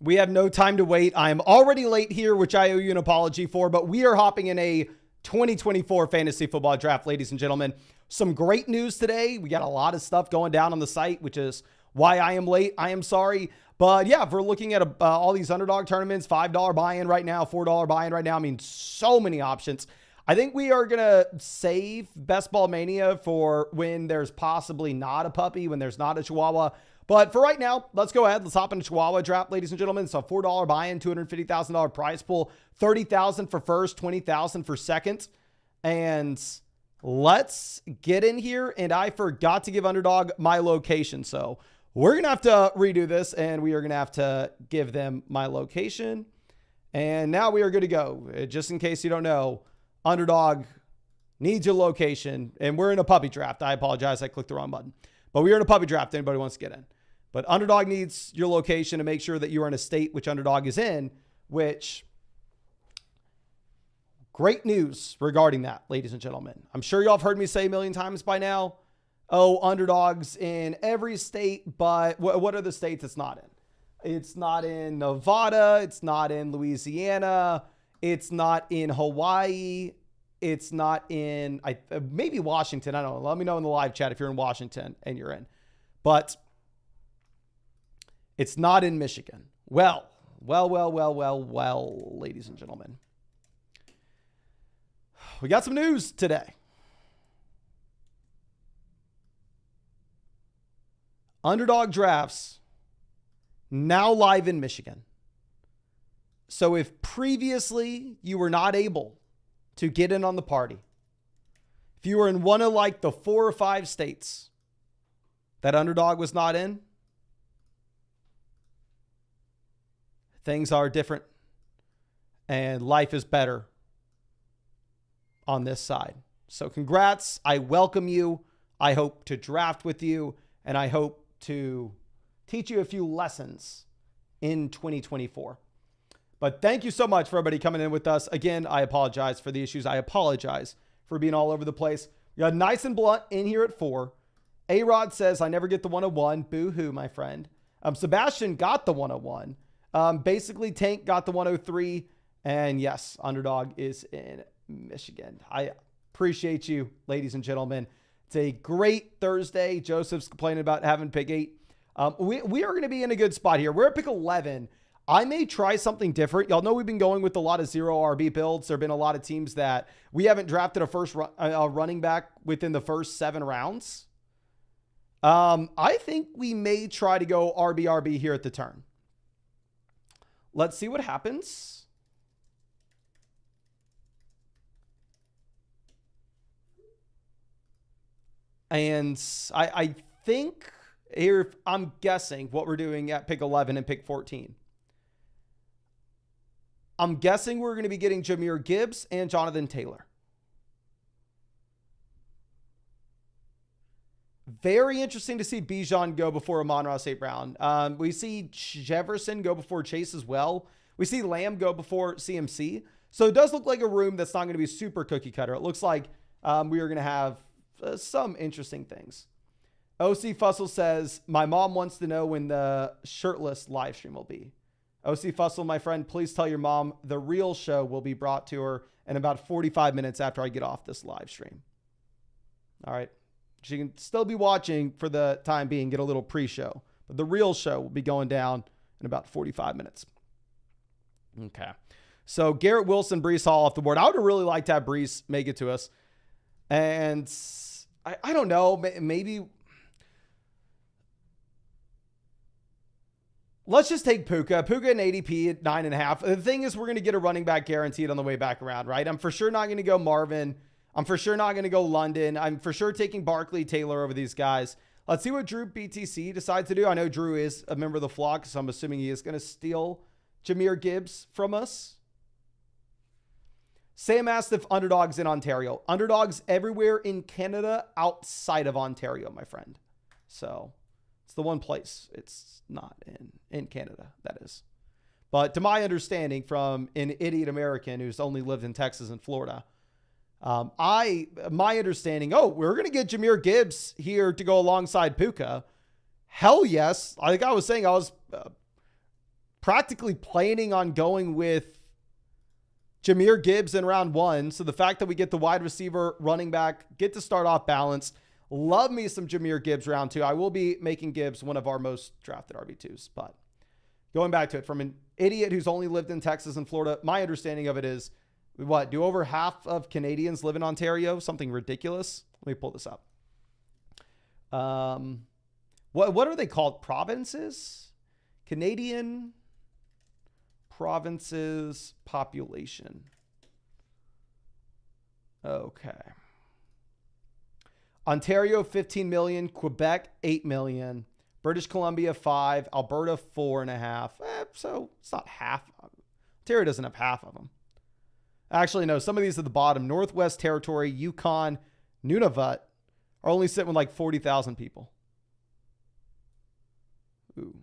We have no time to wait. I am already late here, which I owe you an apology for, but we are hopping in a 2024 fantasy football draft, ladies and gentlemen. Some great news today. We got a lot of stuff going down on the site, which is why I am late. I am sorry. But yeah, if we're looking at all these underdog tournaments, $5 buy-in right now, $4 buy-in right now. I mean, so many options. I think we are going to save Best Ball Mania for when there's possibly not a puppy, when there's not a Chihuahua. But for right now, let's go ahead. Let's hop into Chihuahua draft, ladies and gentlemen. So $4 buy-in, $250,000 prize pool, $30,000 for first, $20,000 for second. And let's get in here. And I forgot to give Underdog my location. So we're going to have to redo this, and we are going to have to give them my location. And now we are good to go. Just in case you don't know, Underdog needs your location, and we're in a puppy draft. I apologize. I clicked the wrong button. But we are in a puppy draft. Anybody wants to get in. But Underdog needs your location to make sure that you are in a state which Underdog is in, which great news regarding that, ladies and gentlemen. I'm sure y'all have heard me say a million times by now, oh, Underdog's in every state, but what are the states it's not in? It's not in Nevada. It's not in Louisiana. It's not in Hawaii. It's not in maybe Washington. I don't know. Let me know in the live chat if you're in Washington and you're in. But it's not in Michigan. Well, ladies and gentlemen. We got some news today. Underdog drafts now live in Michigan. So if previously you were not able to get in on the party, if you were in one of like the 4 or 5 states that Underdog was not in, things are different and life is better on this side. So congrats. I welcome you. I hope to draft with you, and I hope to teach you a few lessons in 2024. But thank you so much for everybody coming in with us. Again, I apologize for the issues. I apologize for being all over the place. We got nice and blunt in here at 4. A-Rod says, I never get the 101. Boo-hoo, my friend. Sebastian got the 101. Basically, Tank got the 103. And yes, Underdog is in Michigan. I appreciate you, ladies and gentlemen. It's a great Thursday. Joseph's complaining about having pick 8. We are going to be in a good spot here. We're at pick 11. I may try something different. Y'all know we've been going with a lot of 0 RB builds. There have been a lot of teams that we haven't drafted a running back within the first 7 rounds. I think we may try to go RB here at the turn. Let's see what happens. And I think here, I'm guessing what we're doing at pick 11 and pick 14. I'm guessing we're going to be getting Zamir Gibbs and Jonathan Taylor. Very interesting to see Bijan go before Amon-Ra St. Brown. We see Jefferson go before Chase as well. We see Lamb go before CMC. So it does look like a room that's not going to be super cookie cutter. It looks like we are going to have some interesting things. OC Fussell says, my mom wants to know when the shirtless live stream will be. OC Fussell, my friend, please tell your mom the real show will be brought to her in about 45 minutes after I get off this live stream. All right. She can still be watching for the time being, get a little pre-show. But the real show will be going down in about 45 minutes. Okay. So Garrett Wilson, Breece Hall off the board. I would have really liked to have Breece make it to us. And I don't know, maybe... Let's just take Puka. Puka and ADP at 9.5. The thing is, we're going to get a running back guaranteed on the way back around, right? I'm for sure not going to go Marvin. I'm for sure not going to go London. I'm for sure taking Barkley, Taylor over these guys. Let's see what Drew BTC decides to do. I know Drew is a member of the flock, so I'm assuming he is going to steal Zamir Gibbs from us. Sam asked if Underdog's in Ontario. Underdog's everywhere in Canada outside of Ontario, my friend. So it's the one place it's not in Canada, that is. But to my understanding from an idiot American who's only lived in Texas and Florida, my understanding, we're going to get Zamir Gibbs here to go alongside Puka. Hell yes. Like I was saying, I was practically planning on going with Jahmyr Gibbs in round 1. So the fact that we get the wide receiver, running back, get to start off balanced. Love me some Jahmyr Gibbs round 2. I will be making Gibbs one of our most drafted RB2s. But going back to it, from an idiot who's only lived in Texas and Florida, my understanding of it is, do over half of Canadians live in Ontario? Something ridiculous. Let me pull this up. What are they called? Provinces? Canadian provinces population. Okay. Ontario, 15 million. Quebec, 8 million. British Columbia, 5. Alberta, 4.5. So it's not half. Ontario doesn't have half of them. Actually, no. Some of these at the bottom. Northwest Territory, Yukon, Nunavut are only sitting with like 40,000 people. Ooh.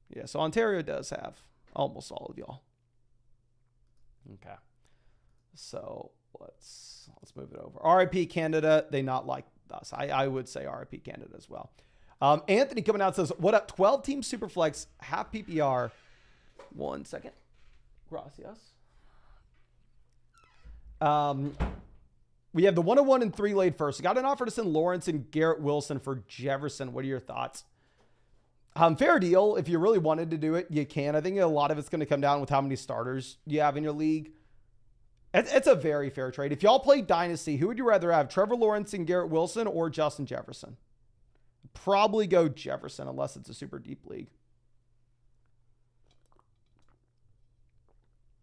Yeah, so Ontario does have almost all of y'all. Okay. So let's move it over. RIP Canada, they not like us. I would say RIP Canada as well. Anthony coming out says, what up? 12-team Superflex, half PPR. 1 second. Gracias. We have the 101 and 3 laid first. I got an offer to send Lawrence and Garrett Wilson for Jefferson. What are your thoughts? Fair deal. If you really wanted to do it, you can. I think a lot of it's going to come down with how many starters you have in your league. It's a very fair trade. If y'all play Dynasty, who would you rather have? Trevor Lawrence and Garrett Wilson or Justin Jefferson? Probably go Jefferson unless it's a super deep league.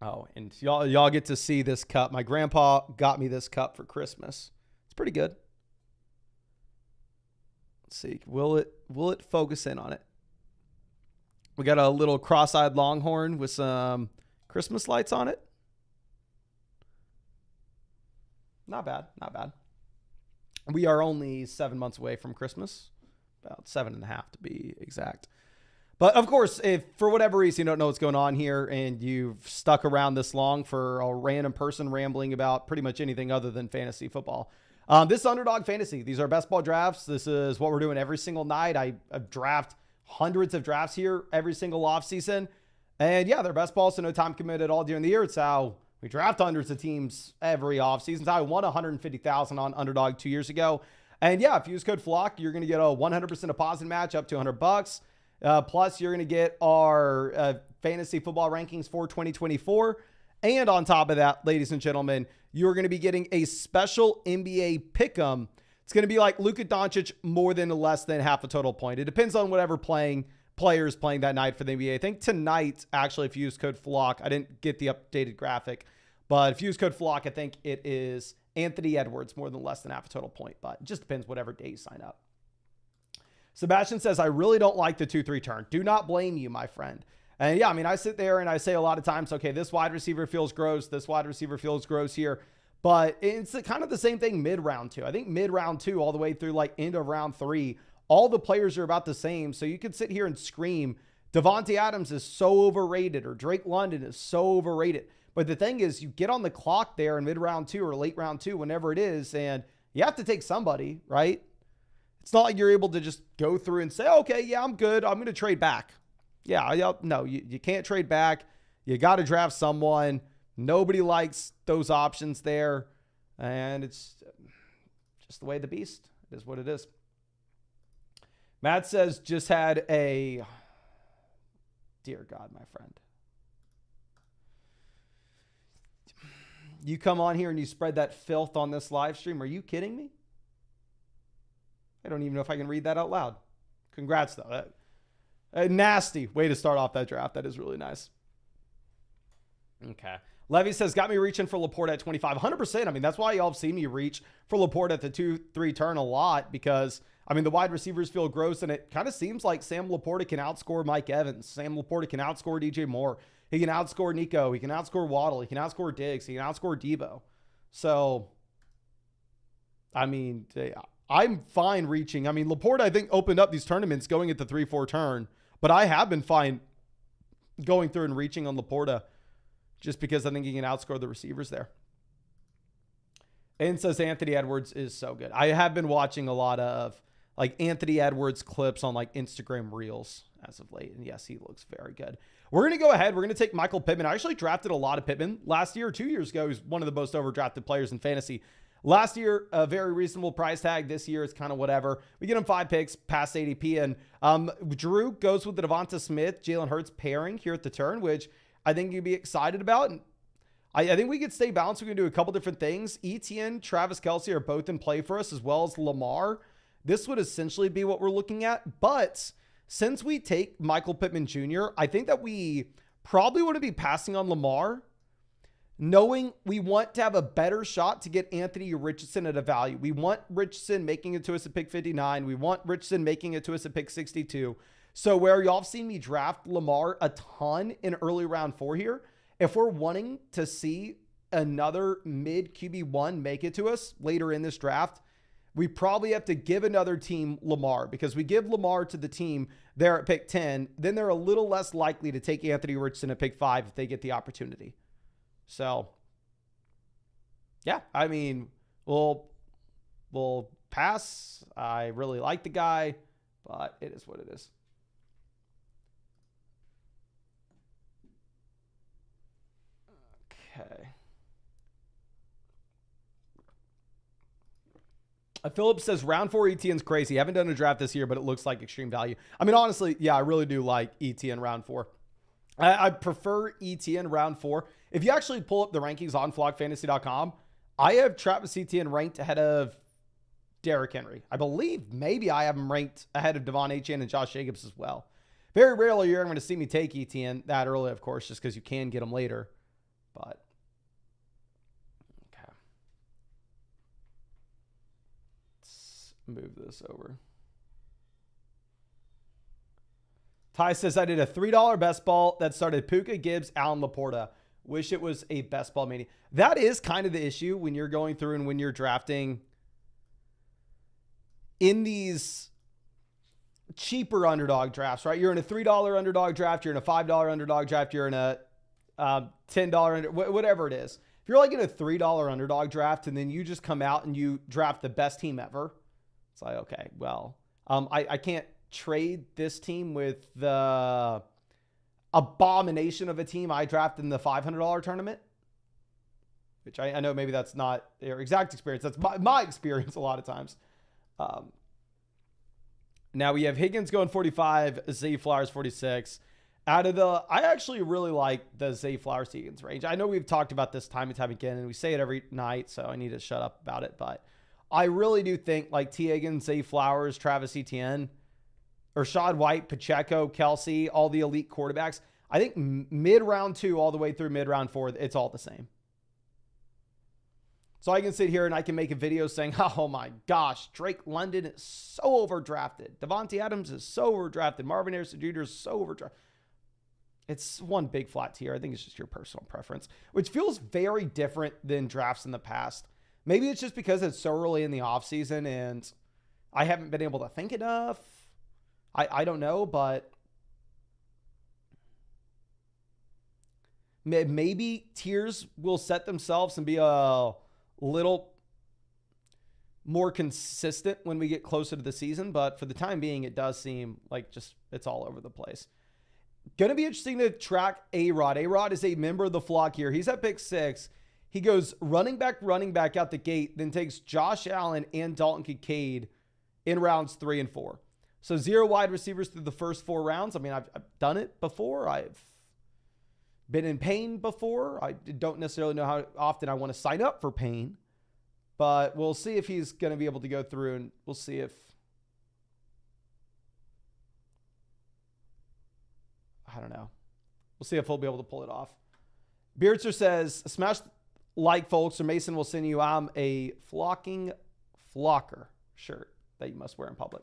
Oh, and y'all get to see this cup. My grandpa got me this cup for Christmas. It's pretty good. Let's see. Will it focus in on it? We got a little cross-eyed Longhorn with some Christmas lights on it. Not bad. Not bad. We are only 7 months away from Christmas. About 7.5 to be exact. But of course, if for whatever reason you don't know what's going on here and you've stuck around this long for a random person rambling about pretty much anything other than fantasy football, this is Underdog Fantasy. These are best ball drafts. This is what we're doing every single night. I draft hundreds of drafts here every single offseason. And yeah, they're best ball, so no time committed all during the year. It's how we draft hundreds of teams every offseason. So I won $150,000 on Underdog 2 years ago. And yeah, if you use code FLOCK, you're going to get a 100% deposit match up to $100. Plus, you're going to get our fantasy football rankings for 2024. And on top of that, ladies and gentlemen, you're going to be getting a special NBA pick'em. It's going to be like Luka Doncic more than or less than half a total point. It depends on whatever players playing that night for the NBA. I think tonight, actually, if you use code FLOCK, I didn't get the updated graphic, but if you use code FLOCK, I think it is Anthony Edwards more than less than half a total point, but it just depends whatever day you sign up. Sebastian says, I really don't like the 2-3 turn. Do not blame you, my friend. And yeah, I mean, I sit there and I say a lot of times, okay, this wide receiver feels gross. This wide receiver feels gross here. But it's kind of the same thing mid-round 2. I think mid-round 2 all the way through like end of round 3, all the players are about the same. So you could sit here and scream, DeVonta Adams is so overrated or Drake London is so overrated. But the thing is, you get on the clock there in mid-round 2 or late round 2, whenever it is, and you have to take somebody, right? It's not like you're able to just go through and say, okay, yeah, I'm good. I'm going to trade back. Yeah, no, you can't trade back. You got to draft someone. Nobody likes those options there. And it's just the way of the beast. It is what it is. Matt says, just had a... Dear God, my friend. You come on here and you spread that filth on this live stream. Are you kidding me? I don't even know if I can read that out loud. Congrats, though. A nasty way to start off that draft. That is really nice. Okay. Levy says, got me reaching for Laporte at 25. 100%. I mean, that's why y'all have seen me reach for Laporte at the 2-3 turn a lot because, I mean, the wide receivers feel gross, and it kind of seems like Sam Laporta can outscore Mike Evans. Sam Laporta can outscore DJ Moore. He can outscore Nico. He can outscore Waddle. He can outscore Diggs. He can outscore Debo. So, I mean, I'm fine reaching. I mean, Laporta, I think, opened up these tournaments going at the 3-4 turn, but I have been fine going through and reaching on Laporta just because I think he can outscore the receivers there. And says Anthony Edwards is so good. I have been watching a lot of like Anthony Edwards clips on like Instagram Reels, as of late. And yes, he looks very good. We're going to go ahead. We're going to take Michael Pittman. I actually drafted a lot of Pittman last year, 2 years ago. He's one of the most overdrafted players in fantasy. Last year, a very reasonable price tag. This year, it's kind of whatever. We get him 5 picks past ADP. And Drew goes with the DeVonta Smith, Jalen Hurts pairing here at the turn, which I think you'd be excited about. And I think we could stay balanced. We can do a couple different things. Etienne, Travis Kelce are both in play for us, as well as Lamar. This would essentially be what we're looking at. But since we take Michael Pittman Jr., I think that we probably want to be passing on Lamar, knowing we want to have a better shot to get Anthony Richardson at a value. We want Richardson making it to us at pick 59. We want Richardson making it to us at pick 62. So where y'all have seen me draft Lamar a ton in early round 4 here, if we're wanting to see another mid QB1 make it to us later in this draft, we probably have to give another team Lamar, because we give Lamar to the team there at pick 10, then they're a little less likely to take Anthony Richardson at pick 5 if they get the opportunity. So, yeah, I mean, we'll pass. I really like the guy, but it is what it is. Okay. Philip says round 4 ETN's crazy. Haven't done a draft this year, but it looks like extreme value. I mean, honestly, yeah, I really do like ETN round 4. I prefer ETN round 4. If you actually pull up the rankings on flockfantasy.com, I have Travis Etienne ranked ahead of Derrick Henry. I believe maybe I have him ranked ahead of Devon Achane and Josh Jacobs as well. Very rarely you're going to see me take Etienne that early, of course, just because you can get him later. But okay, let's move this over. Ty says, I did a $3 best ball that started Puka, Gibbs, Allen, Laporta. Wish it was a best ball mania. That is kind of the issue when you're going through and when you're drafting in these cheaper underdog drafts, right? You're in a $3 underdog draft. You're in a $5 underdog draft. You're in a $10, whatever it is. If you're like in a $3 underdog draft and then you just come out and you draft the best team ever, it's like, okay, well, I can't trade this team with the abomination of a team I drafted in the $500 tournament, which I know maybe that's not their exact experience. That's my experience a lot of times. Now we have Higgins going 45, Zay Flowers 46. I actually really like the Zay Flowers Higgins range. I know we've talked about this time and time again, and we say it every night, so I need to shut up about it. But I really do think like T. Higgins, Zay Flowers, Travis Etienne, Rashid White, Pacheco, Kelce, all the elite quarterbacks. I think mid-round 2 all the way through mid-round 4, it's all the same. So I can sit here and I can make a video saying, oh my gosh, Drake London is so overdrafted. Devontae Adams is so overdrafted. Marvin Harrison Jr. is so overdrafted. It's one big flat tier. I think it's just your personal preference, which feels very different than drafts in the past. Maybe it's just because it's so early in the offseason and I haven't been able to think enough. I don't know, but maybe tiers will set themselves and be a little more consistent when we get closer to the season. But for the time being, it does seem like just it's all over the place. Going to be interesting to track A-Rod. A-Rod is a member of the flock here. He's at pick 6. He goes running back out the gate, then takes Josh Allen and Dalton Kincaid in rounds 3 and 4. So 0 wide receivers through the first 4 rounds. I mean, I've done it before. I've been in pain before. I don't necessarily know how often I want to sign up for pain, but we'll see if he's going to be able to go through, and we'll see if I don't know. We'll see if he'll be able to pull it off. Beardster says, smash like folks, or Mason will send you a flocking flocker shirt that you must wear in public.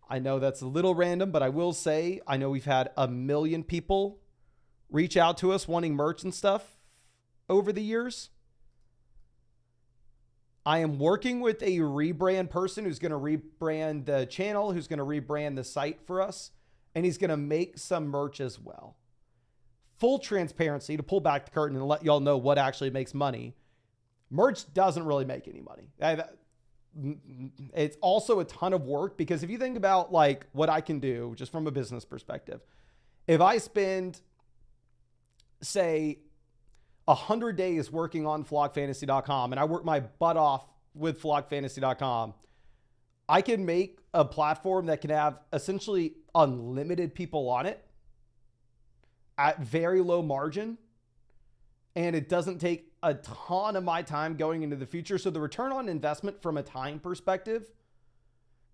I know that's a little random, but I will say, I know we've had 1 million people reach out to us wanting merch and stuff over the years. I am working with a rebrand person who's going to rebrand the channel, who's going to rebrand the site for us, and he's going to make some merch as well. Full transparency, to pull back the curtain and let y'all know what actually makes money. Merch doesn't really make any money. it's also a ton of work, because if you think about like what I can do just from a business perspective, if I spend, say, 100 days working on flockfantasy.com and I work my butt off with flockfantasy.com, I can make a platform that can have essentially unlimited people on it at very low margin. And it doesn't take a ton of my time going into the future. So the return on investment from a time perspective,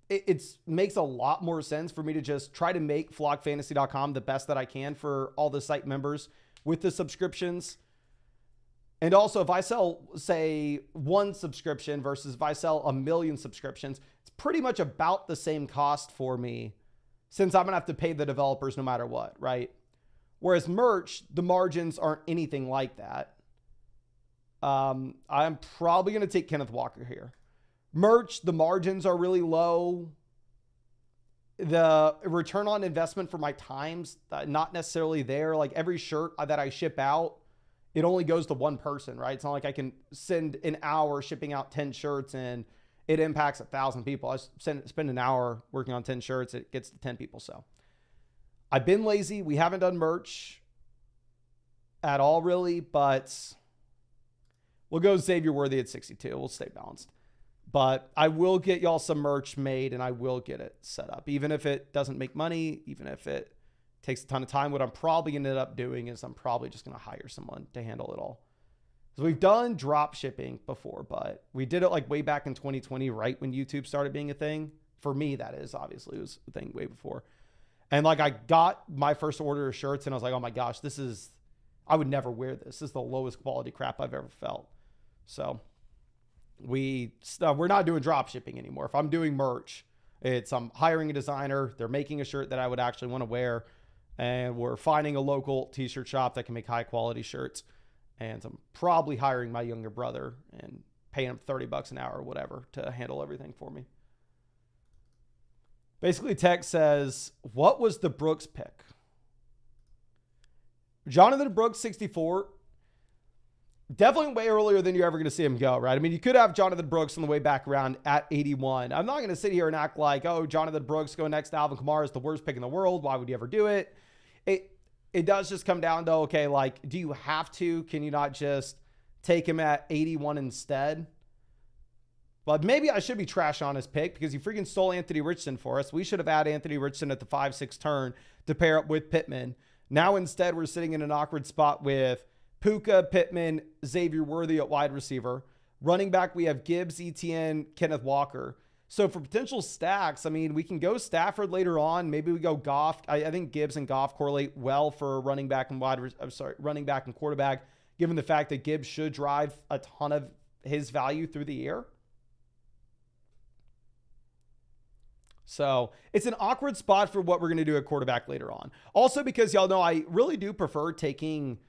it makes a lot more sense for me to just try to make flockfantasy.com the best that I can for all the site members with the subscriptions. And also, if I sell, say, 1 subscription versus if I sell 1 million subscriptions, it's pretty much about the same cost for me, since I'm going to have to pay the developers no matter what, right? Whereas merch, the margins aren't anything like that. I'm probably going to take Kenneth Walker here. Merch, the margins are really low. The return on investment for my time's not necessarily there. Like every shirt that I ship out, it only goes to one person, right? It's not like I can send an hour shipping out 10 shirts and it impacts 1,000 people. I spend an hour working on 10 shirts. It gets to 10 people. So I've been lazy. We haven't done merch at all, really, but we'll go Xavier Worthy at 62. We'll stay balanced. But I will get y'all some merch made and I will get it set up. Even if it doesn't make money, even if it takes a ton of time, what I'm probably going to end up doing is I'm probably just going to hire someone to handle it all. So we've done drop shipping before, but we did it like way back in 2020, right when YouTube started being a thing. For me, that is, obviously, it was a thing way before. And like I got my first order of shirts and I was like, oh my gosh, I would never wear this. This is the lowest quality crap I've ever felt. So we're not doing drop shipping anymore. If I'm doing merch, I'm hiring a designer. They're making a shirt that I would actually want to wear. And we're finding a local t-shirt shop that can make high quality shirts. And I'm probably hiring my younger brother and paying him $30 an hour or whatever to handle everything for me. Basically, Tech says, what was the Brooks pick? Jonathan Brooks, 64. Definitely way earlier than you're ever going to see him go, right? I mean, you could have Jonathan Brooks on the way back around at 81. I'm not going to sit here and act like, oh, Jonathan Brooks going next to Alvin Kamara is the worst pick in the world. Why would you ever do it? It does just come down to, okay, like, do you have to? Can you not just take him at 81 instead? But maybe I should be trash on his pick because he freaking stole Anthony Richardson for us. We should have had Anthony Richardson at the 5-6 turn to pair up with Pittman. Now instead we're sitting in an awkward spot with Puka, Pittman, Xavier Worthy at wide receiver. Running back, we have Gibbs, Etienne, Kenneth Walker. So for potential stacks, I mean, we can go Stafford later on. Maybe we go Goff. I think Gibbs and Goff correlate well for running back and running back and quarterback, given the fact that Gibbs should drive a ton of his value through the air. So it's an awkward spot for what we're going to do at quarterback later on. Also, because y'all know I really do prefer taking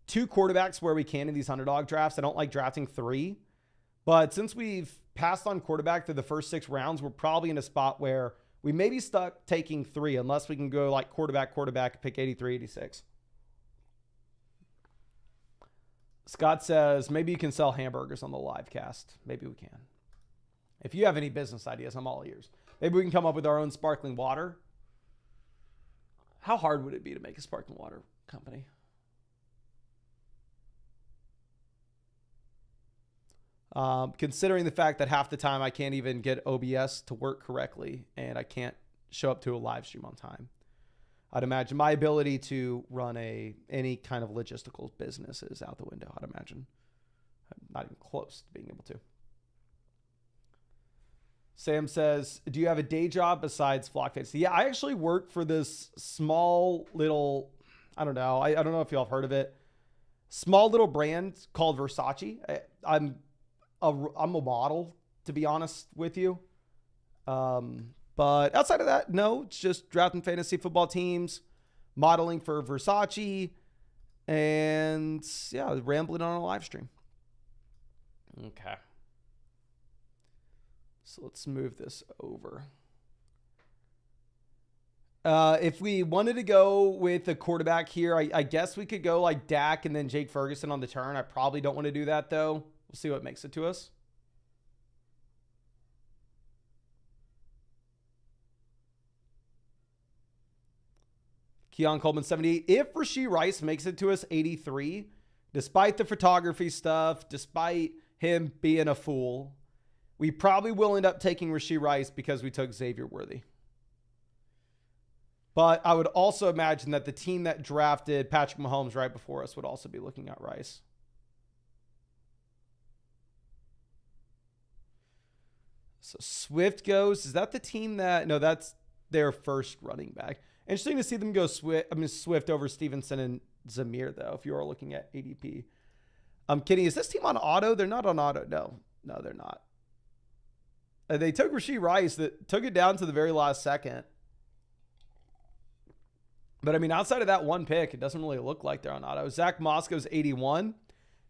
2 quarterbacks where we can in these underdog drafts. I don't like drafting 3. But since we've passed on quarterback through the first 6 rounds, we're probably in a spot where we may be stuck taking 3 unless we can go like quarterback, pick 83, 86. Scott says, maybe you can sell hamburgers on the live cast. Maybe we can. If you have any business ideas, I'm all ears. Maybe we can come up with our own sparkling water. How hard would it be to make a sparkling water company? Considering the fact that half the time I can't even get OBS to work correctly and I can't show up to a live stream on time, I'd imagine my ability to run any kind of logistical business is out the window. I'd imagine I'm not even close to being able to. Sam says, do you have a day job besides Flock Fantasy? Yeah, I actually work for this small little, I don't know if y'all have heard of it. Small little brand called Versace. I'm a model, to be honest with you. But outside of that, no, it's just drafting fantasy football teams, modeling for Versace, and yeah, rambling on a live stream. Okay. So let's move this over. If we wanted to go with a quarterback here, I guess we could go like Dak and then Jake Ferguson on the turn. I probably don't want to do that, though. We'll see what makes it to us. Keon Coleman 78. If Rashid Rice makes it to us 83, despite the photography stuff, despite him being a fool, we probably will end up taking Rashid Rice because we took Xavier Worthy. But I would also imagine that the team that drafted Patrick Mahomes right before us would also be looking at Rice. So Swift goes. Is that the team that... No, that's their first running back. Interesting to see them go Swift over Stevenson and Zamir, though, if you are looking at ADP. I'm kidding. Is this team on auto? They're not on auto. No, they're not. They took Rashid Rice, that took it down to the very last second. But, I mean, outside of that one pick, it doesn't really look like they're on auto. Zach Moss goes 81.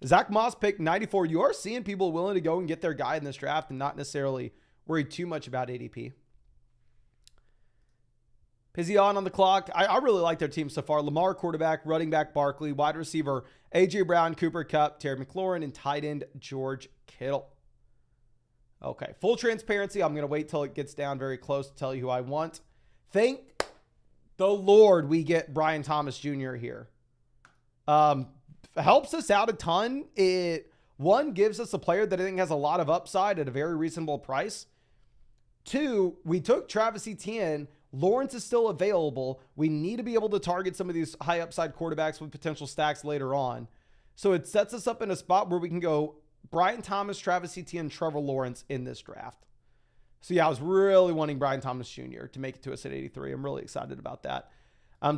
Zach Moss picked 94. You are seeing people willing to go and get their guy in this draft and not necessarily worry too much about ADP. Pizzy on the clock. I really like their team so far. Lamar, quarterback, running back, Barkley, wide receiver, A.J. Brown, Cooper Kupp, Terry McLaurin, and tight end, George Kittle. Okay, full transparency. I'm going to wait till it gets down very close to tell you who I want. Thank the Lord we get Brian Thomas Jr. here. Helps us out a ton. It, one, gives us a player that I think has a lot of upside at a very reasonable price. Two, we took Travis Etienne. Lawrence is still available. We need to be able to target some of these high upside quarterbacks with potential stacks later on. So it sets us up in a spot where we can go Brian Thomas, Travis Etienne, Trevor Lawrence in this draft. So yeah, I was really wanting Brian Thomas Jr. to make it to us at 83. I'm really excited about that.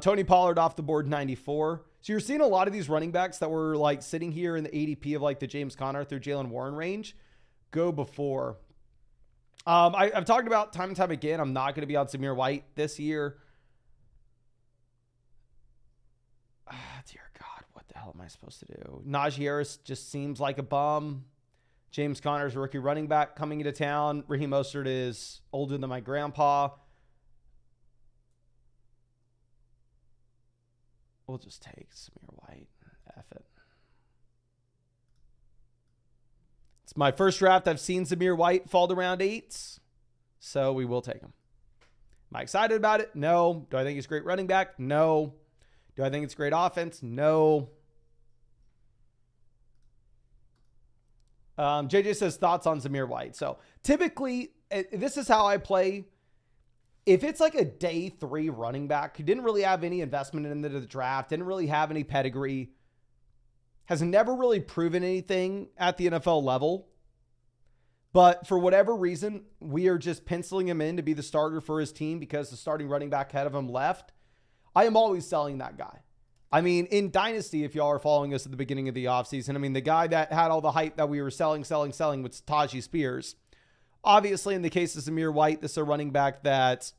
Tony Pollard off the board, 94. So you're seeing a lot of these running backs that were like sitting here in the ADP of like the James Conner through Jalen Warren range go before. I've talked about time and time again, I'm not going to be on Zamir White this year. Dear God, what the hell am I supposed to do? Najee Harris just seems like a bum. James Conner's a rookie running back coming into town. Raheem Mostert is older than my grandpa. We'll just take Zamir White. F it. It's my first draft. I've seen Zamir White fall to round 8, so we will take him. Am I excited about it? No. Do I think he's a great running back? No. Do I think it's great offense? No. JJ says thoughts on Zamir White. So typically, this is how I play. If it's like a day 3 running back who didn't really have any investment into the draft, didn't really have any pedigree, has never really proven anything at the NFL level, but for whatever reason, we are just penciling him in to be the starter for his team because the starting running back ahead of him left, I am always selling that guy. I mean, in Dynasty, if y'all are following us at the beginning of the offseason, I mean, the guy that had all the hype that we were selling was Tajee Spears. Obviously, in the case of Zamir White, this is a running back that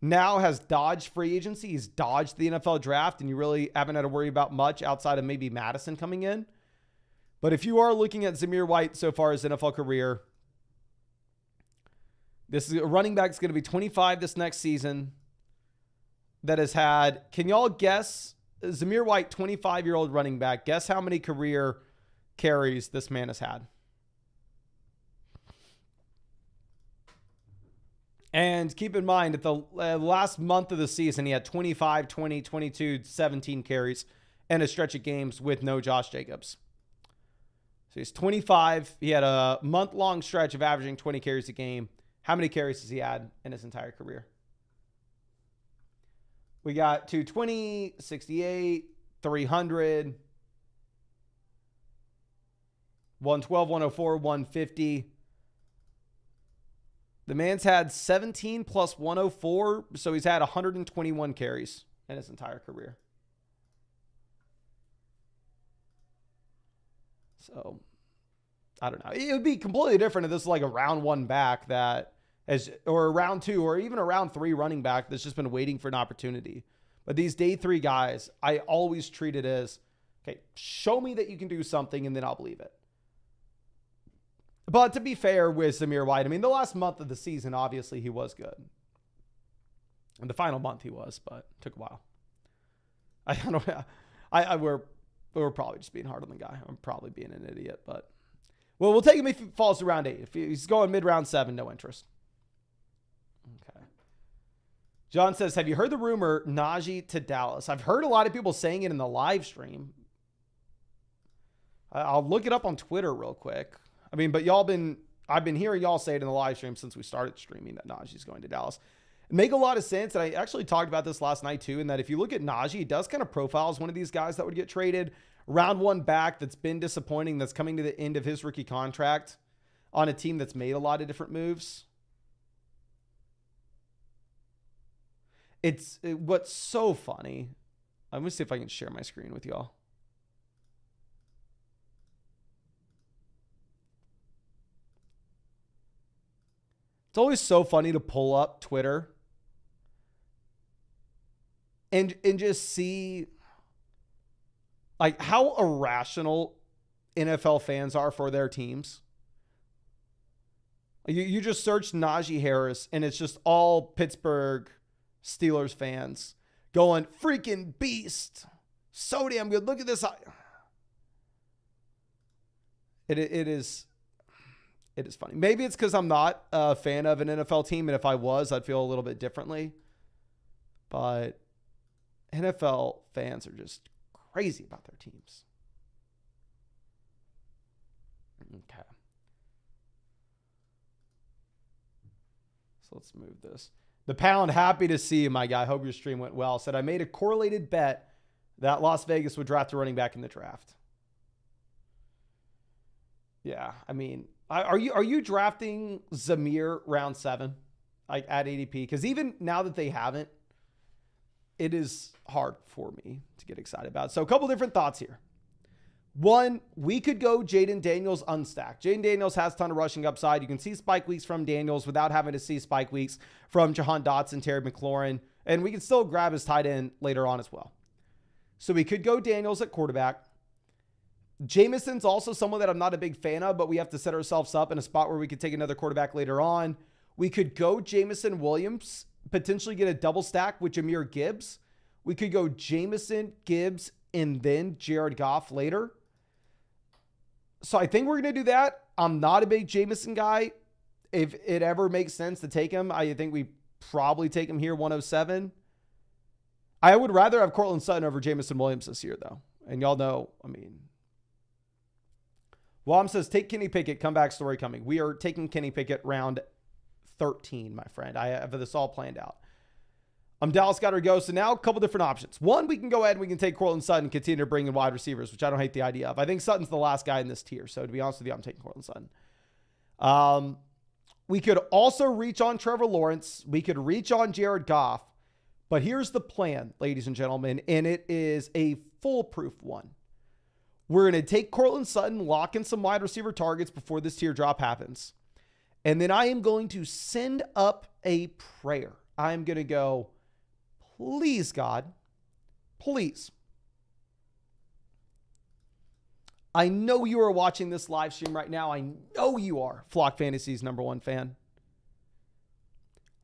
now has dodged free agency. He's dodged the NFL draft, and you really haven't had to worry about much outside of maybe Madison coming in. But if you are looking at Zamir White so far his NFL career, this is a running back that's going to be 25 this next season that has had, can y'all guess, Zamir White, 25-year-old running back, guess how many career carries this man has had? And keep in mind, at the last month of the season, he had 25, 20, 22, 17 carries and a stretch of games with no Josh Jacobs. So he's 25. He had a month-long stretch of averaging 20 carries a game. How many carries has he had in his entire career? We got 220, 68, 300, 112, 104, 150. The man's had 17 plus 104, so he's had 121 carries in his entire career. So, I don't know. It would be completely different if this was like a round 1 back or a round 2 or even a round 3 running back that's just been waiting for an opportunity. But these day 3 guys, I always treat it as, okay, show me that you can do something and then I'll believe it. But to be fair with Zamir White, I mean, the last month of the season, obviously, he was good. And the final month he was, but it took a while. We're probably just being hard on the guy. I'm probably being an idiot, but we'll take him if he falls to round 8. If he's going mid-round 7, no interest. Okay. John says, have you heard the rumor Najee to Dallas? I've heard a lot of people saying it in the live stream. I'll look it up on Twitter real quick. I mean, but I've been hearing y'all say it in the live stream since we started streaming that Najee's going to Dallas. It make a lot of sense. And I actually talked about this last night too, in that if you look at Najee, he does kind of profile as one of these guys that would get traded. Round one back that's been disappointing, that's coming to the end of his rookie contract on a team that's made a lot of different moves. What's so funny. I'm going to see if I can share my screen with y'all. It's always so funny to pull up Twitter and just see like how irrational NFL fans are for their teams. You just search Najee Harris and it's just all Pittsburgh Steelers fans going, freaking beast. So damn good. Look at this. It is funny. Maybe it's because I'm not a fan of an NFL team. And if I was, I'd feel a little bit differently. But NFL fans are just crazy about their teams. Okay. So let's move this. The Pound, happy to see you, my guy. Hope your stream went well. Said, I made a correlated bet that Las Vegas would draft a running back in the draft. Yeah, I mean, are you drafting Zamir round 7 like at ADP? Because even now that they haven't, it is hard for me to get excited about. So a couple different thoughts here. One, we could go Jaden Daniels unstacked. Jaden Daniels has a ton of rushing upside. You can see spike weeks from Daniels without having to see spike weeks from Jahan Dotson, Terry McLaurin, and we can still grab his tight end later on as well. So we could go Daniels at quarterback. Jameson's also someone that I'm not a big fan of, but we have to set ourselves up in a spot where we could take another quarterback later on. We could go Jameson Williams, potentially get a double stack with Jahmyr Gibbs. We could go Jameson, Gibbs, and then Jared Goff later. So I think we're going to do that. I'm not a big Jameson guy. If it ever makes sense to take him, I think we probably take him here 107. I would rather have Cortland Sutton over Jameson Williams this year, though. And y'all know, I mean, Wom says, take Kenny Pickett, comeback story coming. We are taking Kenny Pickett round 13, my friend. I have this all planned out. Dallas got her go. So now a couple different options. One, we can go ahead and we can take Cortland Sutton and continue to bring in wide receivers, which I don't hate the idea of. I think Sutton's the last guy in this tier. So to be honest with you, I'm taking Cortland Sutton. We could also reach on Trevor Lawrence. We could reach on Jared Goff. But here's the plan, ladies and gentlemen, and it is a foolproof one. We're going to take Cortland Sutton, lock in some wide receiver targets before this teardrop happens. And then I am going to send up a prayer. I'm going to go, please, God, please. I know you are watching this live stream right now. I know you are Flock Fantasy's #1 fan.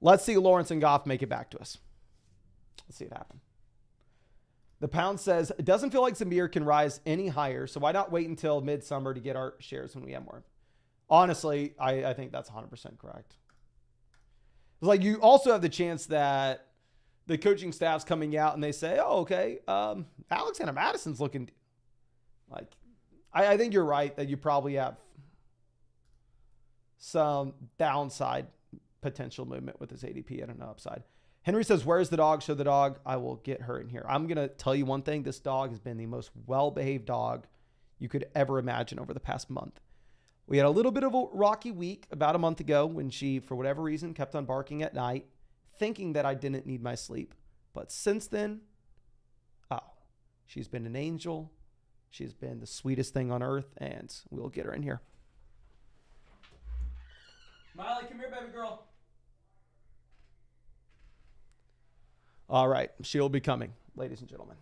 Let's see Lawrence and Goff make it back to us. Let's see it happen. The Pound says, it doesn't feel like Zamir can rise any higher, so why not wait until midsummer to get our shares when we have more? Honestly, I think that's 100% correct. It's like you also have the chance that the coaching staff's coming out and they say, oh, okay, Alexander Madison's looking like, I think you're right that you probably have some downside potential movement with this ADP and an upside. Henry says, where's the dog? Show the dog. I will get her in here. I'm going to tell you one thing. This dog has been the most well-behaved dog you could ever imagine over the past month. We had a little bit of a rocky week about a month ago when she, for whatever reason, kept on barking at night, thinking that I didn't need my sleep. But since then, she's been an angel. She's been the sweetest thing on earth, and we'll get her in here. Miley, come here, baby girl. All right, she'll be coming, ladies and gentlemen.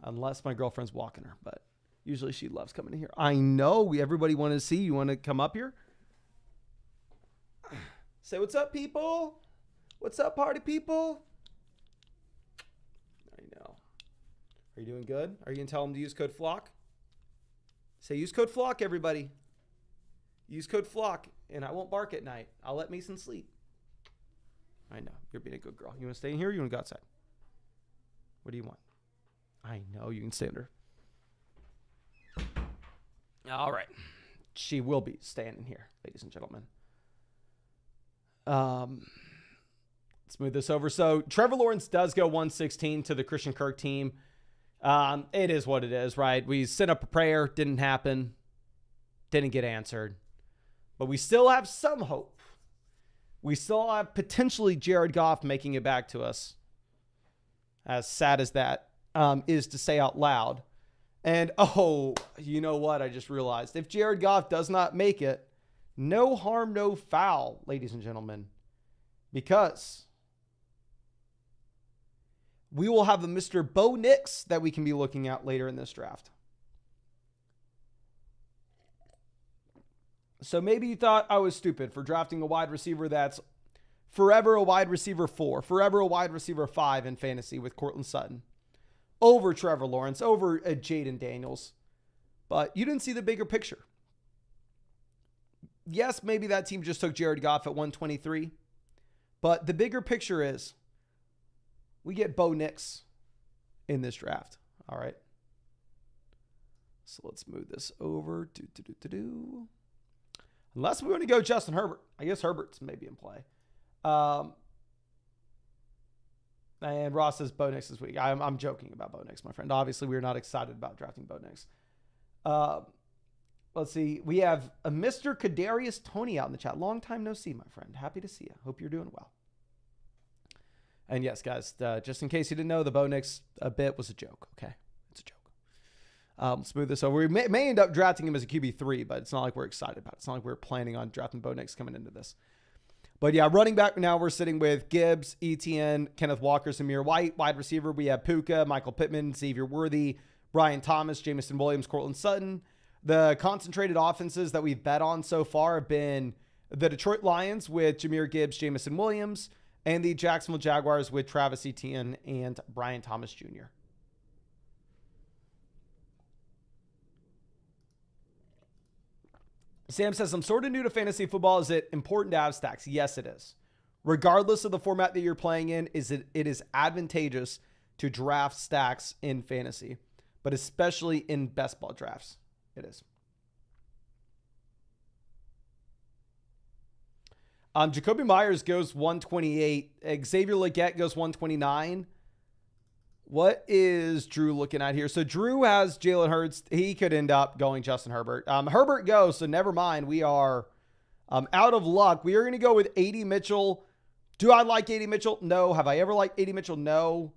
Unless my girlfriend's walking her, but usually she loves coming in here. I know everybody wanted to see. You want to come up here? Say what's up, people. What's up, party people? I know. Are you doing good? Are you going to tell them to use code FLOCK? Say use code FLOCK, everybody. Use code FLOCK, and I won't bark at night. I'll let Mason sleep. I know. You're being a good girl. You want to stay in here or you want to go outside? What do you want? I know. You can stay under. All right. She will be staying here, ladies and gentlemen. Let's move this over. So Trevor Lawrence does go 116 to the Christian Kirk team. It is what it is, right? We sent up a prayer. Didn't happen. Didn't get answered. But we still have some hope. We still have potentially Jared Goff making it back to us. As sad as that is to say out loud. And, oh, you know what? I just realized. If Jared Goff does not make it, no harm, no foul, ladies and gentlemen. Because we will have a Mr. Bonix that we can be looking at later in this draft. So maybe you thought I was stupid for drafting a wide receiver that's forever a wide receiver 4, forever a wide receiver 5 in fantasy with Courtland Sutton. Over Trevor Lawrence, over Jaden Daniels. But you didn't see the bigger picture. Yes, maybe that team just took Jared Goff at 123. But the bigger picture is we get Bonix in this draft. All right. So let's move this over. Unless we want to go Justin Herbert. I guess Herbert's maybe in play. And Ross says Bonix this week. I'm joking about Bonix, my friend. Obviously, we're not excited about drafting Bonix. Let's see. We have a Mr. Kadarius Toney out in the chat. Long time no see, my friend. Happy to see you. Hope you're doing well. And yes, guys, just in case you didn't know, the Bonix bit was a joke. Okay, it's a joke. Let's move this over. We may end up drafting him as a QB3, but it's not like we're excited about it. It's not like we're planning on drafting Bonix coming into this. But yeah, running back now, we're sitting with Gibbs, Etienne, Kenneth Walker, Zamir White. Wide receiver, we have Puka, Michael Pittman, Xavier Worthy, Brian Thomas, Jameson Williams, Courtland Sutton. The concentrated offenses that we've bet on so far have been the Detroit Lions with Jahmyr Gibbs, Jameson Williams, and the Jacksonville Jaguars with Travis Etienne and Brian Thomas Jr. Sam says, I'm sort of new to fantasy football. Is it important to have stacks? Yes, it is. Regardless of the format that you're playing in, it is advantageous to draft stacks in fantasy, but especially in best ball drafts. It is. Jacoby Myers goes 128. Xavier Legette goes 129. What is Drew looking at here? So Drew has Jalen Hurts. He could end up going Justin Herbert. Herbert goes, so never mind. We are out of luck. We are going to go with A.D. Mitchell. Do I like A.D. Mitchell? No. Have I ever liked A.D. Mitchell? No.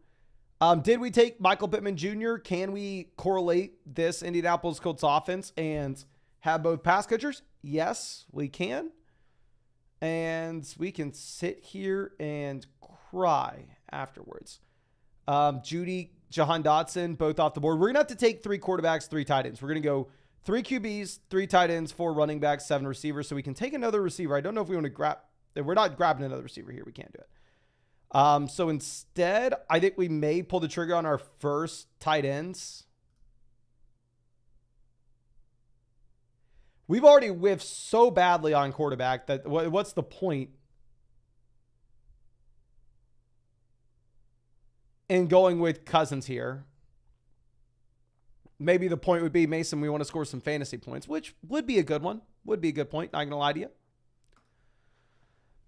Did we take Michael Pittman Jr.? Can we correlate this Indianapolis Colts offense and have both pass catchers? Yes, we can. And we can sit here and cry afterwards. Judy, Jahan Dotson, both off the board. We're going to have to take 3 quarterbacks, 3 tight ends. We're going to go 3 QBs, 3 tight ends, 4 running backs, 7 receivers. So we can take another receiver. I don't know if we want to grab. We're not grabbing another receiver here. We can't do it. So instead, I think we may pull the trigger on our first tight ends. We've already whiffed so badly on quarterback that what's the point in going with Cousins here? Maybe the point would be, Mason, we want to score some fantasy points, which would be a good one. Would be a good point. Not going to lie to you.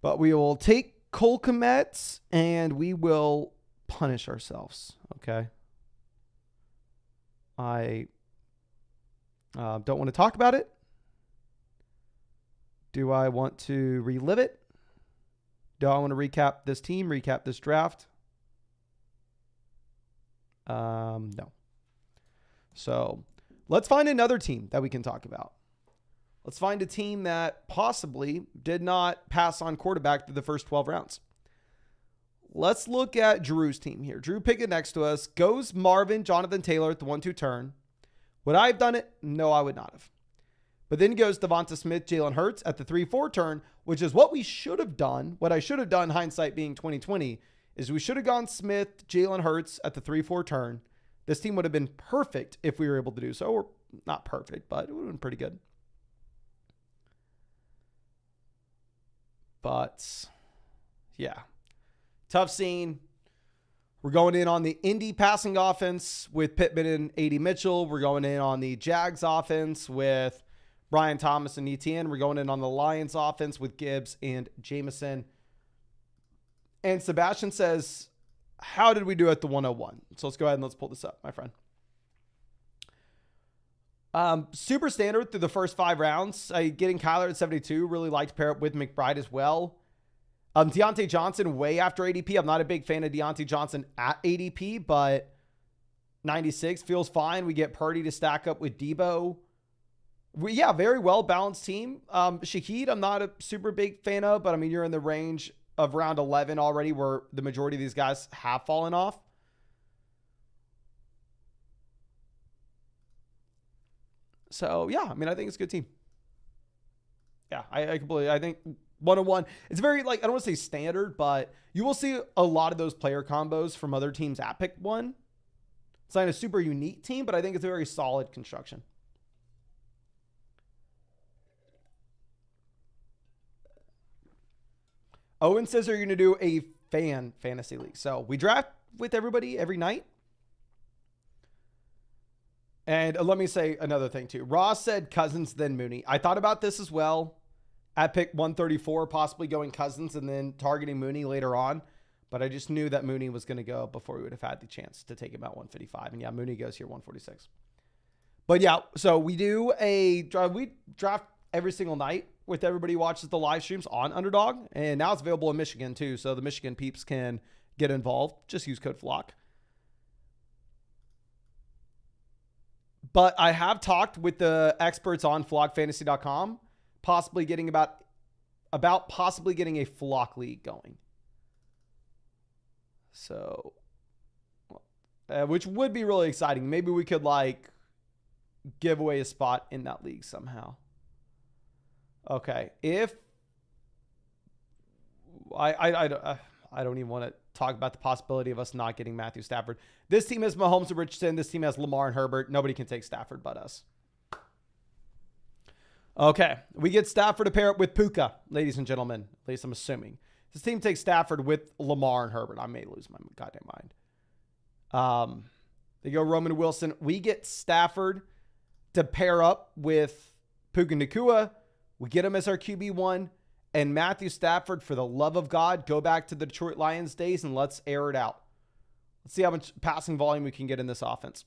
But we will take Cole Kmet and we will punish ourselves. Okay. I don't want to talk about it. Do I want to relive it? Do I want to recap this team, recap this draft? No. So let's find another team that we can talk about. Let's find a team that possibly did not pass on quarterback through the first 12 rounds. Let's look at Drew's team here. Drew Pickett next to us. Goes Marvin, Jonathan Taylor at the 1-2 turn. Would I have done it? No, I would not have. But then goes DeVonta Smith, Jalen Hurts at the 3-4 turn, which is what we should have done. What I should have done, hindsight being 2020, is we should have gone Smith, Jalen Hurts at the 3-4 turn. This team would have been perfect if we were able to do so. Or not perfect, but it would have been pretty good. But, yeah. Tough scene. We're going in on the Indy passing offense with Pittman and A.D. Mitchell. We're going in on the Jags offense with Brian Thomas and Etienne. We're going in on the Lions offense with Gibbs and Jameson. And Sebastian says, how did we do at the 101? So let's go ahead and let's pull this up, my friend. Super standard through the first 5 rounds. Getting Kyler at 72. Really liked to pair up with McBride as well. Deontay Johnson way after ADP. I'm not a big fan of Deontay Johnson at ADP, but 96 feels fine. We get Purdy to stack up with Debo. Very well-balanced team. Shaheed, I'm not a super big fan of, but I mean, you're in the range of round 11 already where the majority of these guys have fallen off. So, yeah, I mean, I think it's a good team. Yeah, I completely, I think 101, it's very, like, I don't want to say standard, but you will see a lot of those player combos from other teams at pick 1. It's not a super unique team, but I think it's a very solid construction. Owen says, are you going to do a fantasy league? So we draft with everybody every night. And let me say another thing too. Ross said Cousins, then Mooney. I thought about this as well at pick 134, possibly going Cousins and then targeting Mooney later on. But I just knew that Mooney was going to go before we would have had the chance to take him at 155. And yeah, Mooney goes here 146. But yeah, so we draft every single night with everybody who watches the live streams on Underdog. And now it's available in Michigan too. So the Michigan peeps can get involved. Just use code FLOCK. But I have talked with the experts on flockfantasy.com, possibly getting about possibly getting a flock league going. So, which would be really exciting. Maybe we could like give away a spot in that league somehow. Okay, if I don't even want to talk about the possibility of us not getting Matthew Stafford. This team has Mahomes and Richardson. This team has Lamar and Herbert. Nobody can take Stafford but us. Okay, we get Stafford to pair up with Puka, ladies and gentlemen. At least I'm assuming. This team takes Stafford with Lamar and Herbert. I may lose my goddamn mind. They go Roman Wilson. We get Stafford to pair up with Puka Nacua. We get him as our QB1. And Matthew Stafford, for the love of God, go back to the Detroit Lions days and let's air it out. Let's see how much passing volume we can get in this offense.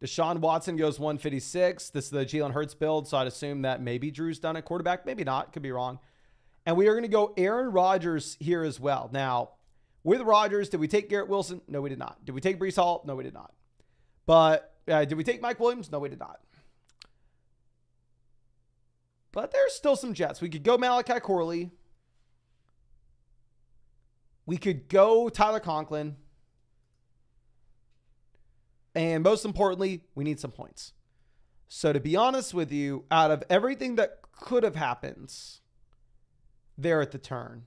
Deshaun Watson goes 156. This is the Jalen Hurts build, so I'd assume that maybe Drew's done at quarterback. Maybe not. Could be wrong. And we are going to go Aaron Rodgers here as well. Now, with Rodgers, did we take Garrett Wilson? No, we did not. Did we take Breece Hall? No, we did not. But did we take Mike Williams? No, we did not. But there's still some Jets. We could go Malachi Corley. We could go Tyler Conklin. And most importantly, we need some points. So to be honest with you, out of everything that could have happened there at the turn,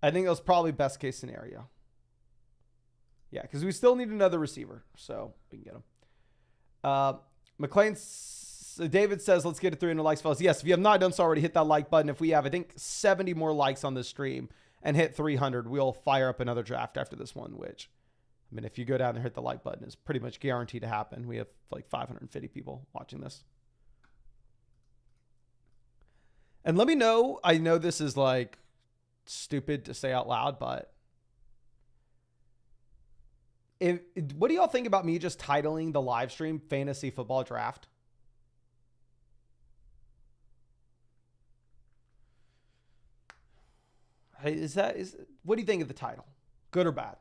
I think that was probably best case scenario. Yeah, because we still need another receiver. So we can get him. David says, let's get to 300 likes, fellas. Yes, if you have not done so already, hit that like button. If we have, I think, 70 more likes on this stream and hit 300, we'll fire up another draft after this one, which, I mean, if you go down there, hit the like button, it's pretty much guaranteed to happen. We have like 550 people watching this. And let me know, I know this is like stupid to say out loud, but what do y'all think about me just titling the live stream Fantasy Football Draft? What do you think of the title? Good or bad?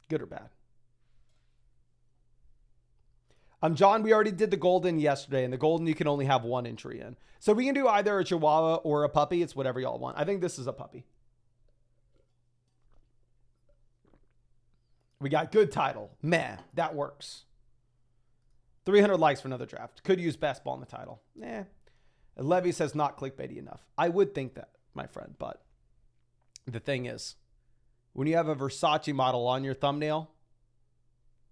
Good or bad? John, we already did the golden yesterday, and the golden you can only have one entry in. So we can do either a Chihuahua or a puppy. It's whatever y'all want. I think this is a puppy. We got good title. Meh, that works. 300 likes for another draft. Could use best ball in the title. Levy says not clickbaity enough. I would think that, my friend, but the thing is, when you have a Versace model on your thumbnail,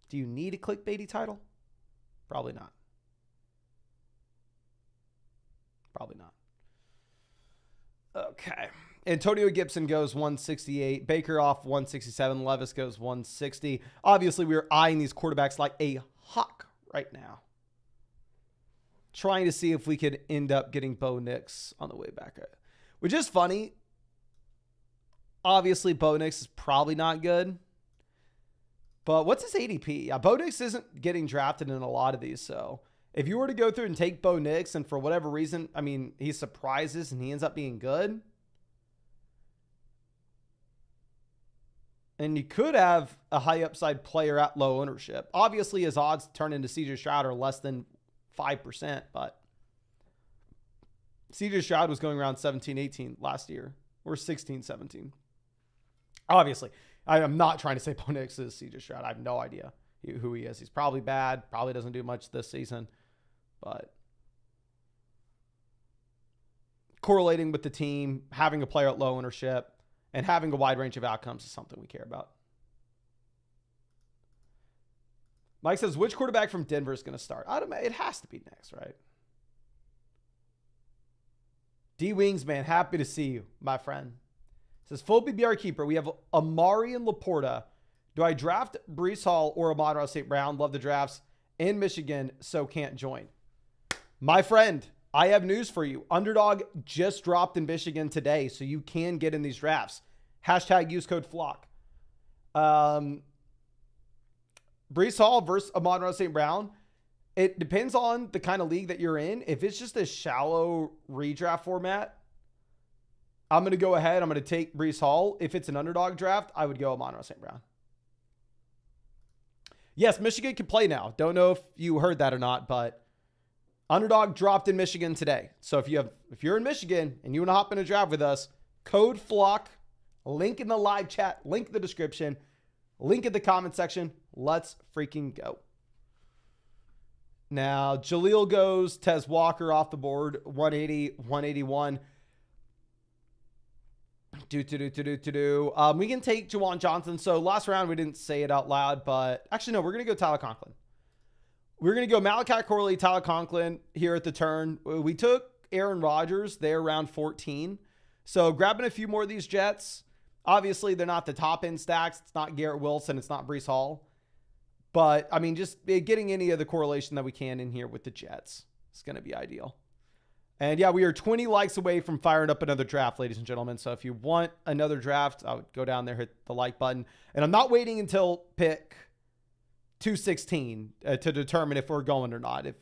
do you need a clickbaity title? Probably not. Probably not. Okay. Antonio Gibson goes 168. Baker off 167. Levis goes 160. Obviously, we're eyeing these quarterbacks like a hawk right now. Trying to see if we could end up getting Bonix on the way back. Which is funny. Obviously, Bonix is probably not good. But what's his ADP? Yeah, Bonix isn't getting drafted in a lot of these. So if you were to go through and take Bonix and for whatever reason, I mean, he surprises and he ends up being good. And you could have a high upside player at low ownership. Obviously, his odds to turn into CJ Stroud are less than 5%, but CJ Stroud was going around 17, 18 last year, or 16, 17. Obviously, I am not trying to say Bonix is CJ Stroud. I have no idea who he is. He's probably bad, probably doesn't do much this season, but correlating with the team, having a player at low ownership, and having a wide range of outcomes is something we care about. Mike says, which quarterback from Denver is going to start? It has to be next, right? D-Wings, man, happy to see you, my friend. Says, full PBR keeper. We have Amari and Laporta. Do I draft Breece Hall or Amon-Ra St. Brown? Love the drafts in Michigan, so can't join. My friend, I have news for you. Underdog just dropped in Michigan today, so you can get in these drafts. Hashtag use code FLOCK. Breece Hall versus Amon-Ra St. Brown. It depends on the kind of league that you're in. If it's just a shallow redraft format, I'm going to go ahead. I'm going to take Breece Hall. If it's an underdog draft, I would go Amon-Ra St. Brown. Yes, Michigan can play now. Don't know if you heard that or not, but Underdog dropped in Michigan today. So if you're in Michigan and you want to hop in a draft with us, code FLOCK, link in the live chat, link in the description, link in the comment section. Let's freaking go. Now, Jaleel goes, Tez Walker off the board, 180, 181. We can take Juwan Johnson. So last round, we didn't say it out loud, but actually, no, we're going to go Tyler Conklin. We're going to go Malachi Corley, Tyler Conklin here at the turn. We took Aaron Rodgers there around 14. So grabbing a few more of these Jets. Obviously, they're not the top end stacks. It's not Garrett Wilson. It's not Breece Hall. But, I mean, just getting any of the correlation that we can in here with the Jets is going to be ideal. And, yeah, we are 20 likes away from firing up another draft, ladies and gentlemen. So if you want another draft, I would go down there, hit the like button. And I'm not waiting until pick 216 to determine if we're going or not. If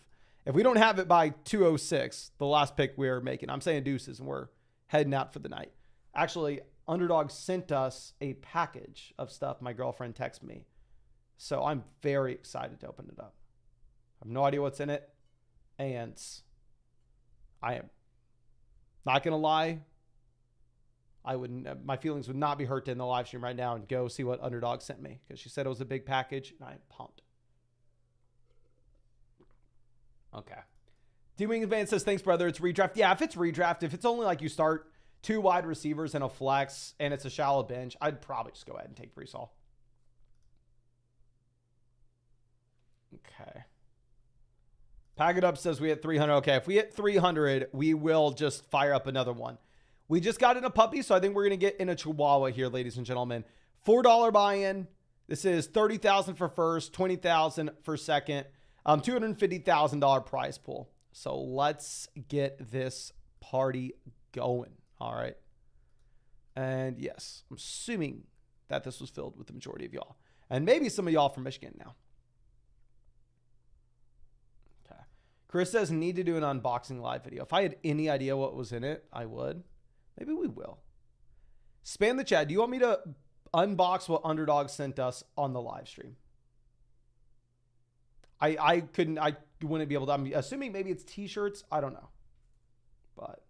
we don't have it by 206, the last pick we're making, I'm saying deuces, and we're heading out for the night. Actually, Underdog sent us a package of stuff my girlfriend texted me. So I'm very excited to open it up. I have no idea what's in it. And I am not going to lie. My feelings would not be hurt in the live stream right now and go see what Underdog sent me because she said it was a big package and I am pumped. Okay. D-Wing Advance says, thanks, brother. It's redraft. Yeah, if it's redraft, if it's only like you start 2 wide receivers and a flex and it's a shallow bench, I'd probably just go ahead and take Breece Hall. Okay. Pack It Up says we hit 300. Okay, if we hit 300, we will just fire up another one. We just got in a puppy, so I think we're going to get in a Chihuahua here, ladies and gentlemen. $4 buy-in. This is $30,000 for first, $20,000 for second, $250,000 prize pool. So let's get this party going. All right. And yes, I'm assuming that this was filled with the majority of y'all. And maybe some of y'all from Michigan now. Okay. Chris says, need to do an unboxing live video. If I had any idea what was in it, I would. Maybe we will. Spam the chat. Do you want me to unbox what Underdog sent us on the live stream? I wouldn't be able to. I'm assuming maybe it's t-shirts. I don't know. But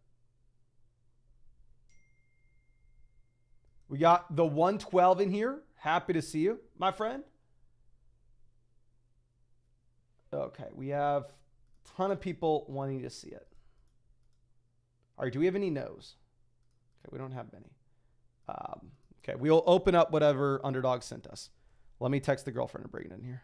we got the 112 in here. Happy to see you, my friend. Okay, we have a ton of people wanting to see it. All right, do we have any no's? Okay, we don't have many. Okay, we'll open up whatever Underdog sent us. Let me text the girlfriend and bring it in here.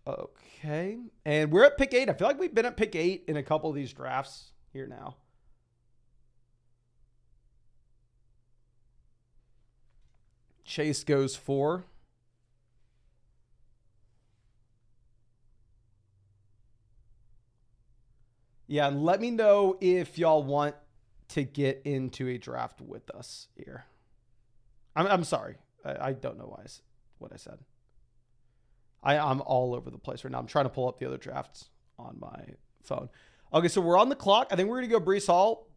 Okay. And we're at pick 8. I feel like we've been at pick 8 in a couple of these drafts here now. Chase goes 4. Yeah, and let me know if y'all want to get into a draft with us here. I'm sorry. I don't know what I said. I'm all over the place right now. I'm trying to pull up the other drafts on my phone. Okay, so we're on the clock. I think we're going to go Breece Hall.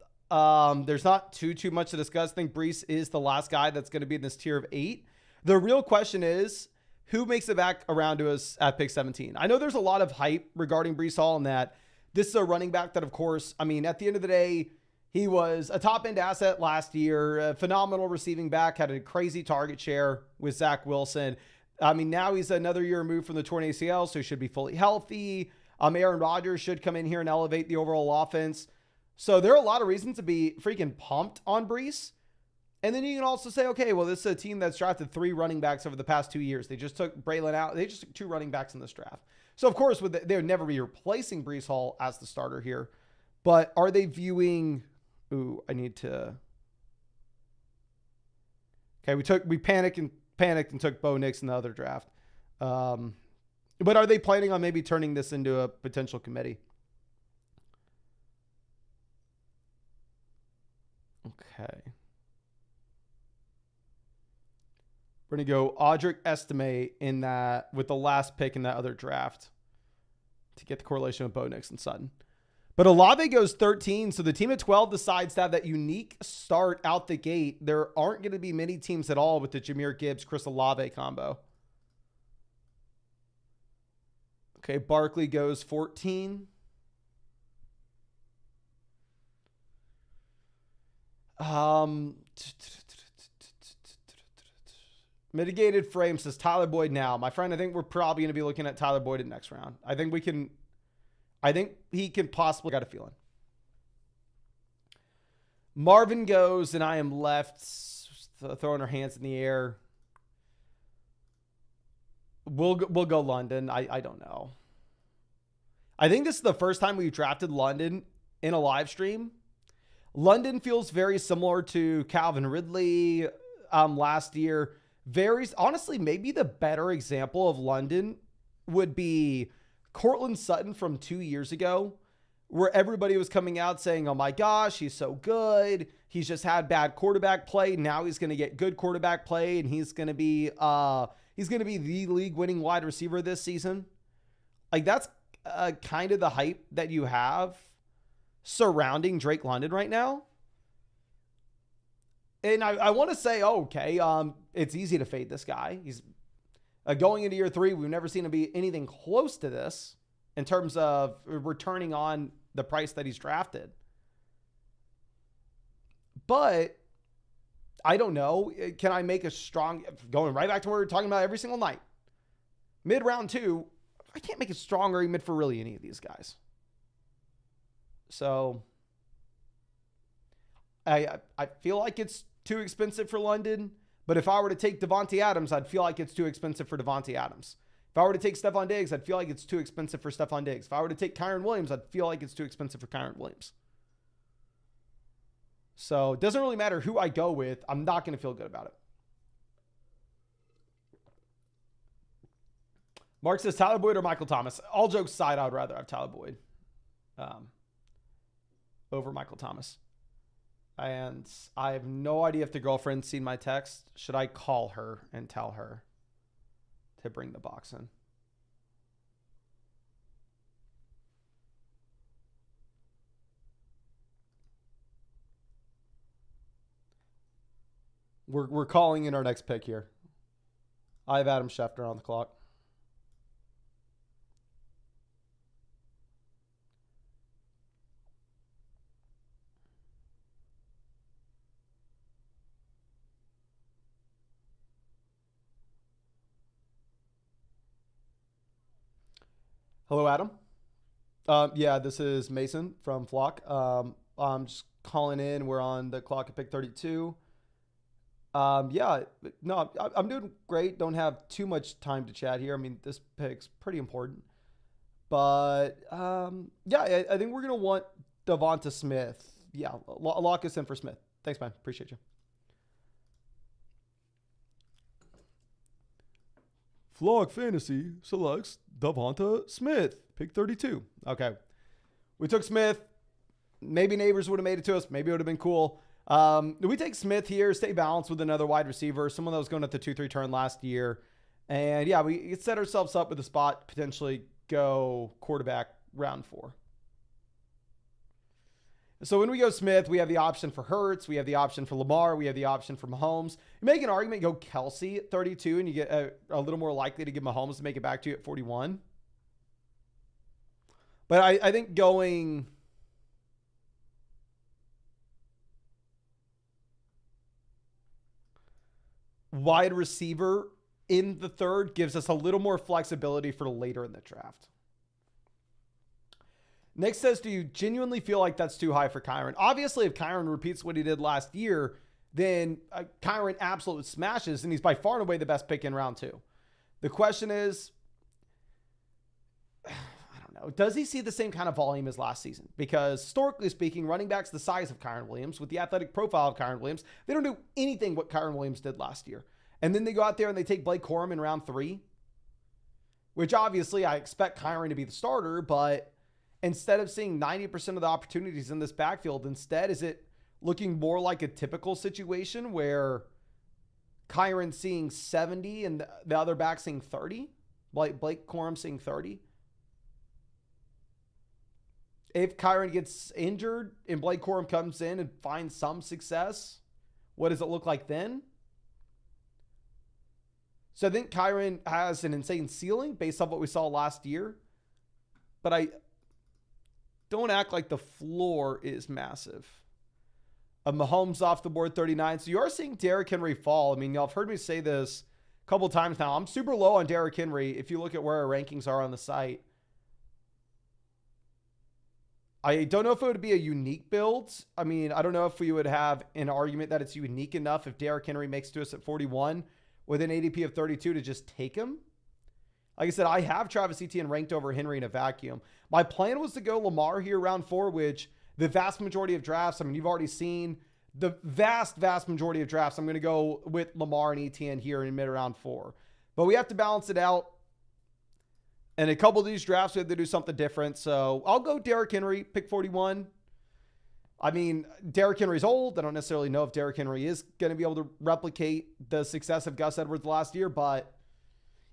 There's not too much to discuss. I think Breece is the last guy that's going to be in this tier of 8. The real question is, who makes it back around to us at pick 17? I know there's a lot of hype regarding Breece Hall and that this is a running back that, of course, I mean, at the end of the day, he was a top-end asset last year, a phenomenal receiving back, had a crazy target share with Zach Wilson. I mean, now he's another year removed from the torn ACL, so he should be fully healthy. Aaron Rodgers should come in here and elevate the overall offense. So there are a lot of reasons to be freaking pumped on Breece. And then you can also say, okay, well, this is a team that's drafted 3 running backs over the past 2 years. They just took Braylon out. They just took 2 running backs in this draft. So, of course, they would never be replacing Breece Hall as the starter here. But are they viewing... Ooh, I need to... Okay, we panicked and took Bonix in the other draft. But are they planning on maybe turning this into a potential committee? Okay. We're going to go Audric Estime in that with the last pick in that other draft to get the correlation with Bonix and Sutton. But Olave goes 13, so the team at 12 decides to have that unique start out the gate. There aren't going to be many teams at all with the Jahmyr Gibbs, Chris Olave combo. Okay, Barkley goes 14. Mitigated frame says Tyler Boyd now. My friend, I think we're probably going to be looking at Tyler Boyd in the next round. I think he can possibly, got a feeling. Marvin goes, and I am left throwing our hands in the air. We'll go London. I don't know. I think this is the first time we've drafted London in a live stream. London feels very similar to Calvin Ridley last year. Honestly, maybe the better example of London would be Courtland Sutton from 2 years ago, where everybody was coming out saying, oh my gosh, he's so good. He's just had bad quarterback play. Now he's going to get good quarterback play, and he's going to be the league winning wide receiver this season. Like, that's kind of the hype that you have surrounding Drake London right now. And I want to say, okay, it's easy to fade this guy. He's going into year 3. We've never seen him be anything close to this in terms of returning on the price that he's drafted. But I don't know. Can I make a strong, going right back to what we're talking about every single night, mid round 2, I can't make a strong argument for really any of these guys. So I feel like it's too expensive for London, but if I were to take DeVonta Adams, I'd feel like it's too expensive for DeVonta Adams. If I were to take Stephon Diggs, I'd feel like it's too expensive for Stephon Diggs. If I were to take Kyren Williams, I'd feel like it's too expensive for Kyren Williams. So it doesn't really matter who I go with. I'm not going to feel good about it. Mark says Tyler Boyd or Michael Thomas. All jokes aside, I would rather have Tyler Boyd over Michael Thomas. And I have no idea if the girlfriend's seen my text. Should I call her and tell her to bring the box in? We're calling in our next pick here. I have Adam Schefter on the clock. Hello, Adam. Yeah, this is Mason from Flock. I'm just calling in. We're on the clock at pick 32. Yeah, no, I'm doing great. Don't have too much time to chat here. I mean, this pick's pretty important. But yeah, I think we're going to want DeVonta Smith. Yeah, lock us in for Smith. Thanks, man. Appreciate you. Flock Fantasy selects DeVonta Smith, pick 32. Okay. We took Smith. Maybe neighbors would have made it to us. Maybe it would have been cool. We take Smith here, stay balanced with another wide receiver, someone that was going at the 2-3 turn last year. And yeah, we set ourselves up with a spot, potentially go quarterback round 4. So when we go Smith, we have the option for Hurts. We have the option for Lamar. We have the option for Mahomes. You make an argument, go Kelsey at 32, and you get a little more likely to get Mahomes to make it back to you at 41. But I think going wide receiver in the 3rd gives us a little more flexibility for later in the draft. Nick says, do you genuinely feel like that's too high for Kyron? Obviously, if Kyron repeats what he did last year, then Kyron absolutely smashes, and he's by far and away the best pick in round 2. The question is, I don't know, does he see the same kind of volume as last season? Because historically speaking, running backs the size of Kyron Williams, with the athletic profile of Kyron Williams, they don't do anything what Kyron Williams did last year. And then they go out there and they take Blake Corum in round 3, which obviously I expect Kyron to be the starter, but instead of seeing 90% of the opportunities in this backfield, instead, is it looking more like a typical situation where Kyron seeing 70 and the other back seeing 30? Like Blake Corum seeing 30? If Kyron gets injured and Blake Corum comes in and finds some success, what does it look like then? So I think Kyron has an insane ceiling based on what we saw last year. But I don't act like the floor is massive. Mahomes off the board 39. So you are seeing Derrick Henry fall. I mean, y'all have heard me say this a couple times now. I'm super low on Derrick Henry if you look at where our rankings are on the site. I don't know if it would be a unique build. I mean, I don't know if we would have an argument that it's unique enough if Derrick Henry makes to us at 41 with an ADP of 32 to just take him. Like I said, I have Travis Etienne ranked over Henry in a vacuum. My plan was to go Lamar here round 4, which the vast majority of drafts, I mean, you've already seen the vast majority of drafts. I'm going to go with Lamar and Etienne here in mid round 4. But we have to balance it out. And a couple of these drafts, we have to do something different. So I'll go Derrick Henry, pick 41. I mean, Derrick Henry's old. I don't necessarily know if Derrick Henry is going to be able to replicate the success of Gus Edwards last year. But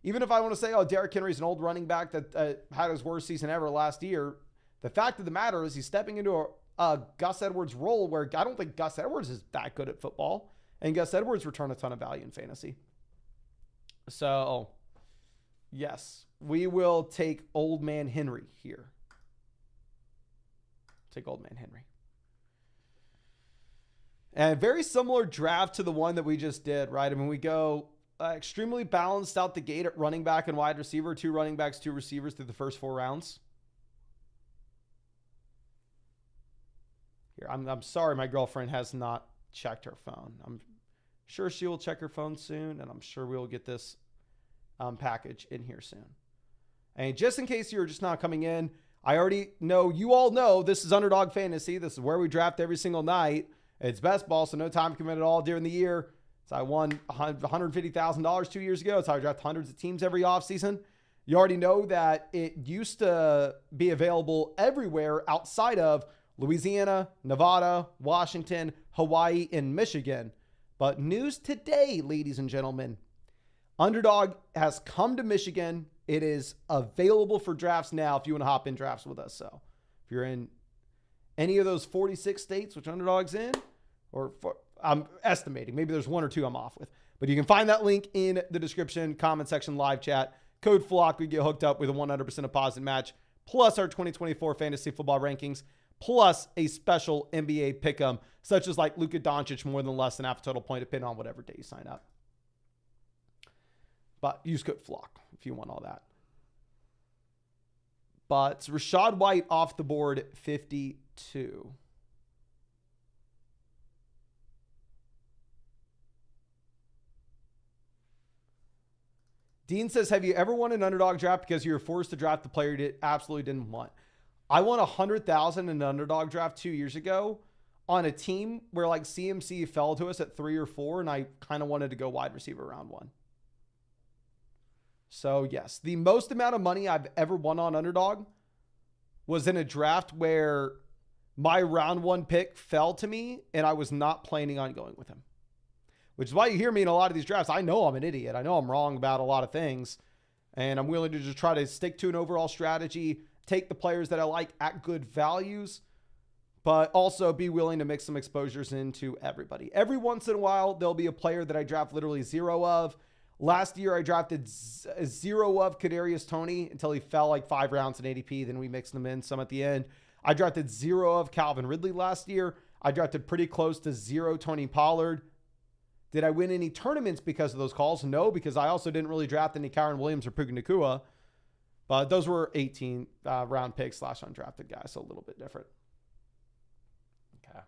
even if I want to say, oh, Derrick Henry's an old running back that had his worst season ever last year, the fact of the matter is he's stepping into a Gus Edwards role where I don't think Gus Edwards is that good at football. And Gus Edwards returned a ton of value in fantasy. So, yes, we will take old man Henry here. Take old man Henry. And a very similar draft to the one that we just did, right? I mean, we go extremely balanced out the gate at running back and wide receiver, 2 running backs, 2 receivers through the first 4 rounds. Here, I'm sorry my girlfriend has not checked her phone. I'm sure she will check her phone soon, and I'm sure we'll get this package in here soon. And just in case you're just not coming in, I already know, you all know, this is Underdog Fantasy. This is where we draft every single night. It's best ball, so no time committed at all during the year. So I won $150,000 2 years ago. That's how I draft hundreds of teams every offseason. You already know that it used to be available everywhere outside of Louisiana, Nevada, Washington, Hawaii, and Michigan. But news today, ladies and gentlemen, Underdog has come to Michigan. It is available for drafts now if you want to hop in drafts with us. So if you're in any of those 46 states, which Underdog's in, I'm estimating, maybe there's 1 or 2 I'm off with, but you can find that link in the description, comment section, live chat. Code FLOCK, we get hooked up with a 100% deposit match, plus our 2024 fantasy football rankings, plus a special NBA pick'em, such as like Luka Doncic more than less than half a total point, depending on whatever day you sign up. But use code FLOCK if you want all that. But Rashid White off the board, 52. Dean says, have you ever won an underdog draft because you were forced to draft the player you absolutely didn't want? I won $100,000 in an underdog draft 2 years ago on a team where like CMC fell to us at 3 or 4, and I kind of wanted to go wide receiver round 1. So yes, the most amount of money I've ever won on underdog was in a draft where my round 1 pick fell to me and I was not planning on going with him. Which is why you hear me in a lot of these drafts. I know I'm an idiot. I know I'm wrong about a lot of things. And I'm willing to just try to stick to an overall strategy, take the players that I like at good values, but also be willing to mix some exposures into everybody. Every once in a while, there'll be a player that I draft literally 0 of. Last year, I drafted 0 of Kadarius Toney until he fell like 5 rounds in ADP. Then we mixed them in some at the end. I drafted 0 of Calvin Ridley last year. I drafted pretty close to 0 Tony Pollard. Did I win any tournaments because of those calls? No, because I also didn't really draft any Kyren Williams or Puka Nacua. But those were 18 round picks / undrafted guys, so a little bit different. Okay.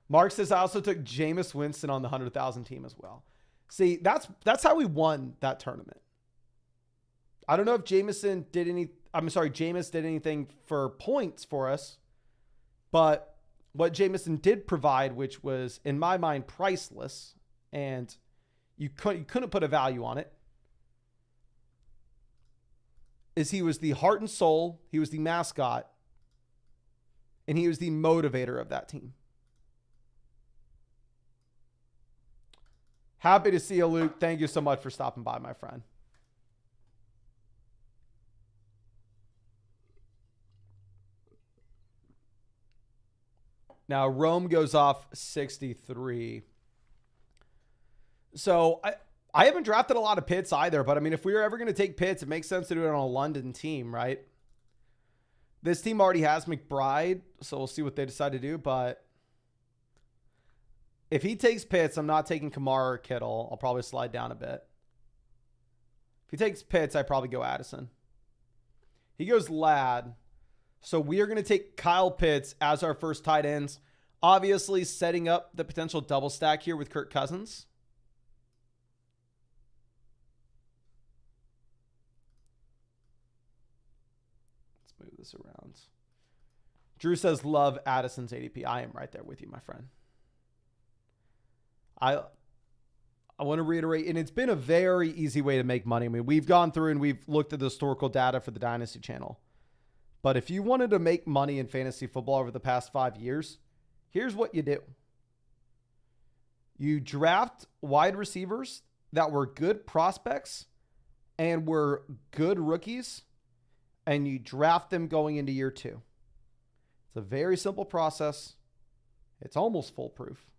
Mark says, I also took Jameis Winston on the 100,000 team as well. See, that's how we won that tournament. I don't know if Jameis did anything for points for us, but what Jameson did provide, which was, in my mind, priceless, and you couldn't put a value on it, is he was the heart and soul, he was the mascot, and he was the motivator of that team. Happy to see you, Luke. Thank you so much for stopping by, my friend. Now, Rome goes off 63. So, I haven't drafted a lot of Pitts either, but I mean, if we were ever going to take Pitts, it makes sense to do it on a London team, right? This team already has McBride, so we'll see what they decide to do, but if he takes Pitts, I'm not taking Kamara or Kittle. I'll probably slide down a bit. If he takes Pitts, I probably go Addison. He goes Ladd. So we are going to take Kyle Pitts as our first tight ends. Obviously, setting up the potential double stack here with Kirk Cousins. Let's move this around. Drew says, love Addison's ADP. I am right there with you, my friend. I want to reiterate, and it's been a very easy way to make money. I mean, we've gone through and we've looked at the historical data for the Dynasty channel. But if you wanted to make money in fantasy football over the past 5 years, here's what you do. You draft wide receivers that were good prospects and were good rookies, and you draft them going into year 2. It's a very simple process. It's almost foolproof.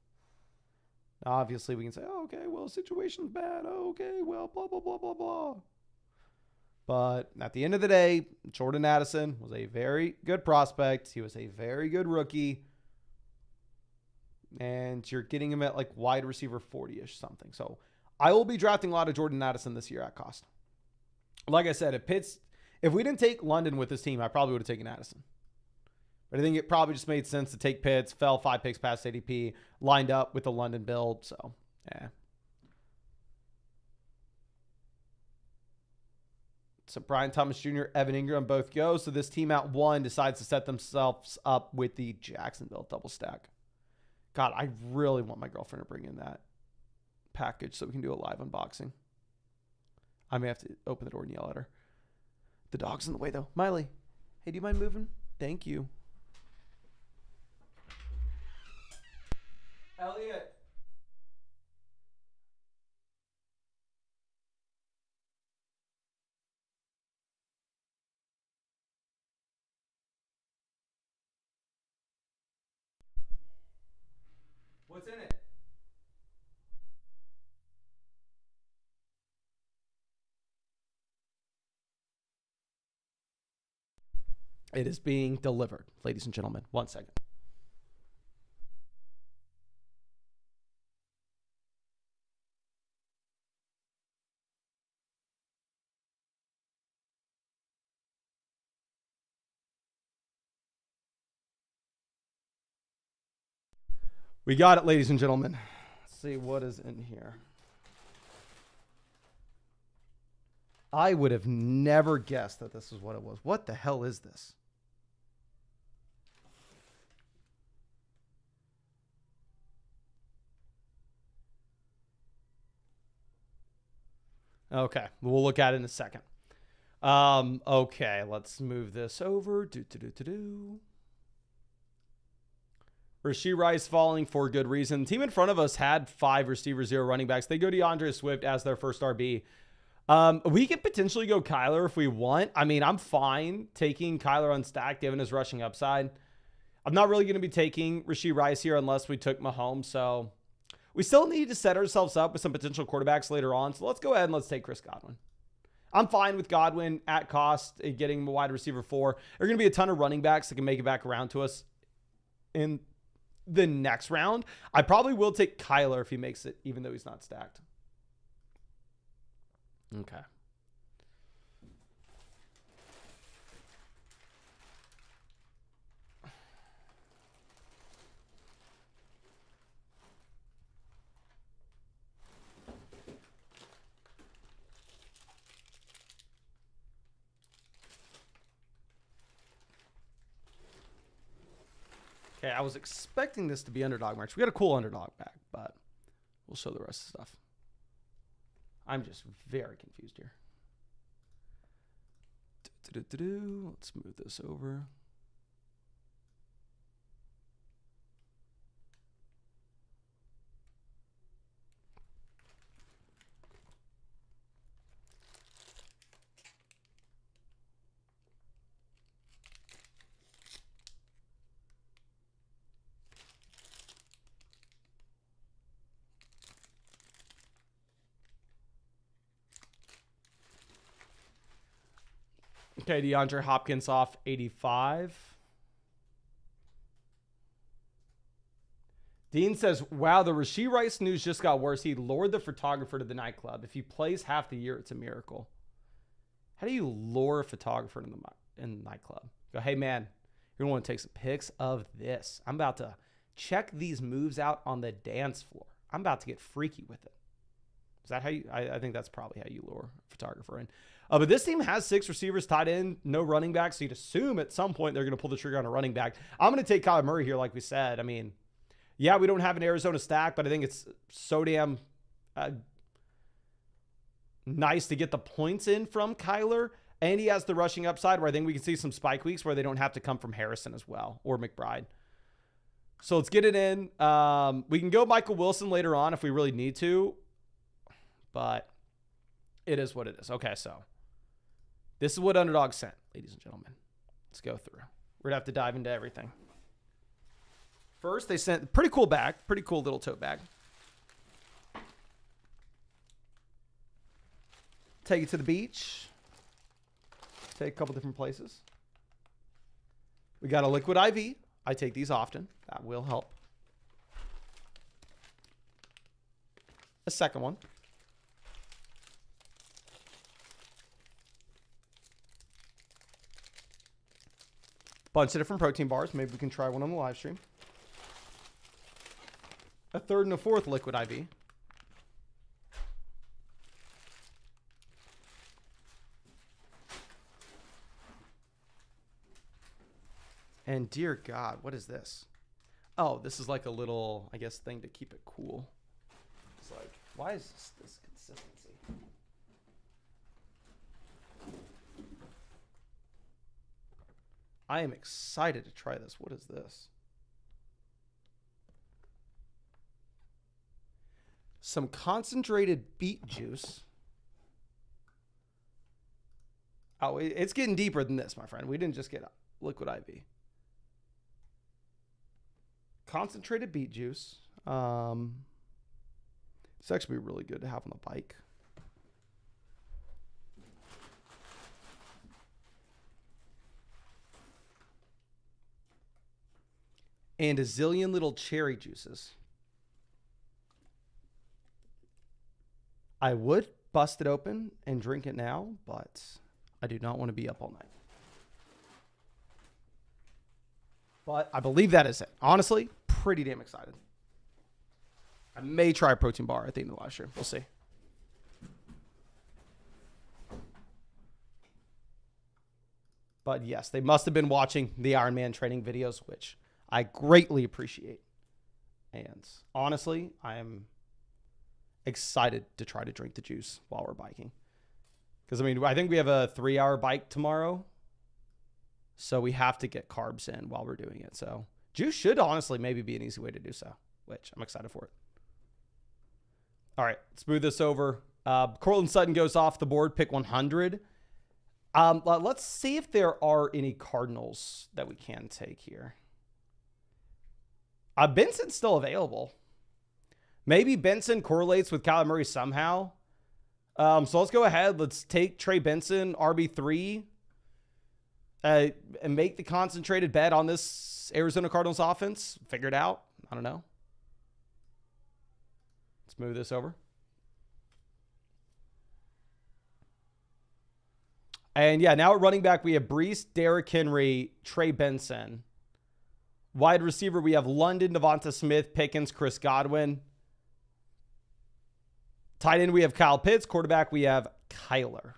Now, obviously, we can say, oh, okay, well, situation's bad. Oh, okay, well, blah, blah, blah, blah, blah. But at the end of the day, Jordan Addison was a very good prospect. He was a very good rookie. And you're getting him at like wide receiver 40-ish something. So I will be drafting a lot of Jordan Addison this year at cost. Like I said, if we didn't take London with this team, I probably would have taken Addison. But I think it probably just made sense to take Pitts, fell 5 picks past ADP, lined up with the London build. So, yeah. So Brian Thomas Jr., Evan Ingram both go. So this team at 1 decides to set themselves up with the Jacksonville double stack. God, I really want my girlfriend to bring in that package so we can do a live unboxing. I may have to open the door and yell at her. The dog's in the way, though. Miley, hey, do you mind moving? Thank you. Elliot. What's in it? It is being delivered, ladies and gentlemen. 1 second. We got it, ladies and gentlemen. Let's see what is in here. I would have never guessed that this is what it was. What the hell is this? Okay, we'll look at it in a second. Okay, let's move this over. Rashid Rice falling for good reason. The team in front of us had 5 receivers, 0 running backs. They go DeAndre Swift as their first RB. We could potentially go Kyler if we want. I mean, I'm fine taking Kyler on stack given his rushing upside. I'm not really going to be taking Rashid Rice here unless we took Mahomes. So we still need to set ourselves up with some potential quarterbacks later on. So let's go ahead and let's take Chris Godwin. I'm fine with Godwin at cost, getting a wide receiver 4. There are going to be a ton of running backs that can make it back around to us in the next round. I probably will take Kyler if he makes it, even though he's not stacked. Okay. Okay, I was expecting this to be Underdog merch. We got a cool Underdog bag, but we'll show the rest of the stuff. I'm just very confused here. Let's move this over. Okay, DeAndre Hopkins off 85. Dean says, wow, the Rashid Rice news just got worse. He lured the photographer to the nightclub. If he plays half the year, it's a miracle. How do you lure a photographer in the nightclub? Go, hey, man, you're going to want to take some pics of this. I'm about to check these moves out on the dance floor. I'm about to get freaky with it. Is that how you, I think that's probably how you lure a photographer in. But this team has 6 receivers tied in, no running backs. So you'd assume at some point they're going to pull the trigger on a running back. I'm going to take Kyler Murray here, like we said. I mean, yeah, we don't have an Arizona stack, but I think it's so damn nice to get the points in from Kyler. And he has the rushing upside where I think we can see some spike weeks where they don't have to come from Harrison as well or McBride. So let's get it in. We can go Michael Wilson later on if we really need to, but it is what it is. Okay, so this is what Underdog sent, ladies and gentlemen. Let's go through. We're going to have to dive into everything. First, they sent a pretty cool bag, pretty cool little tote bag. Take it to the beach. Take a couple different places. We got a liquid IV. I take these often. That will help. A second one. Bunch of different protein bars. Maybe we can try one on the live stream. A third and a fourth liquid IV. And dear God, what is this? Oh, this is like a little, I guess, thing to keep it cool. It's like, why is this consistency? I am excited to try this. What is this? Some concentrated beet juice. Oh, it's getting deeper than this, my friend. We didn't just get a liquid IV. Concentrated beet juice. It's actually really good to have on the bike. And a zillion little cherry juices. I would bust it open and drink it now, but I do not want to be up all night. But I believe that is it. Honestly, pretty damn excited. I may try a protein bar at the end of the live stream. We'll see. But yes, they must have been watching the Iron Man training videos, which I greatly appreciate. And honestly, I am excited to try to drink the juice while we're biking. Because, I mean, I think we have a 3-hour bike tomorrow. So we have to get carbs in while we're doing it. So juice should honestly maybe be an easy way to do so, which I'm excited for it. All right, let's move this over. Cortland Sutton goes off the board, pick 100. Let's see if there are any Cardinals that we can take here. Benson's still available. Maybe Benson correlates with Kyler Murray somehow. So let's go ahead. Let's take Trey Benson, RB3, and make the concentrated bet on this Arizona Cardinals offense. Figure it out. I don't know. Let's move this over. And yeah, now at running back, we have Breece, Derrick Henry, Trey Benson. Wide receiver, we have London, DeVonta Smith, Pickens, Chris Godwin. Tight end, we have Kyle Pitts. Quarterback, we have Kyler.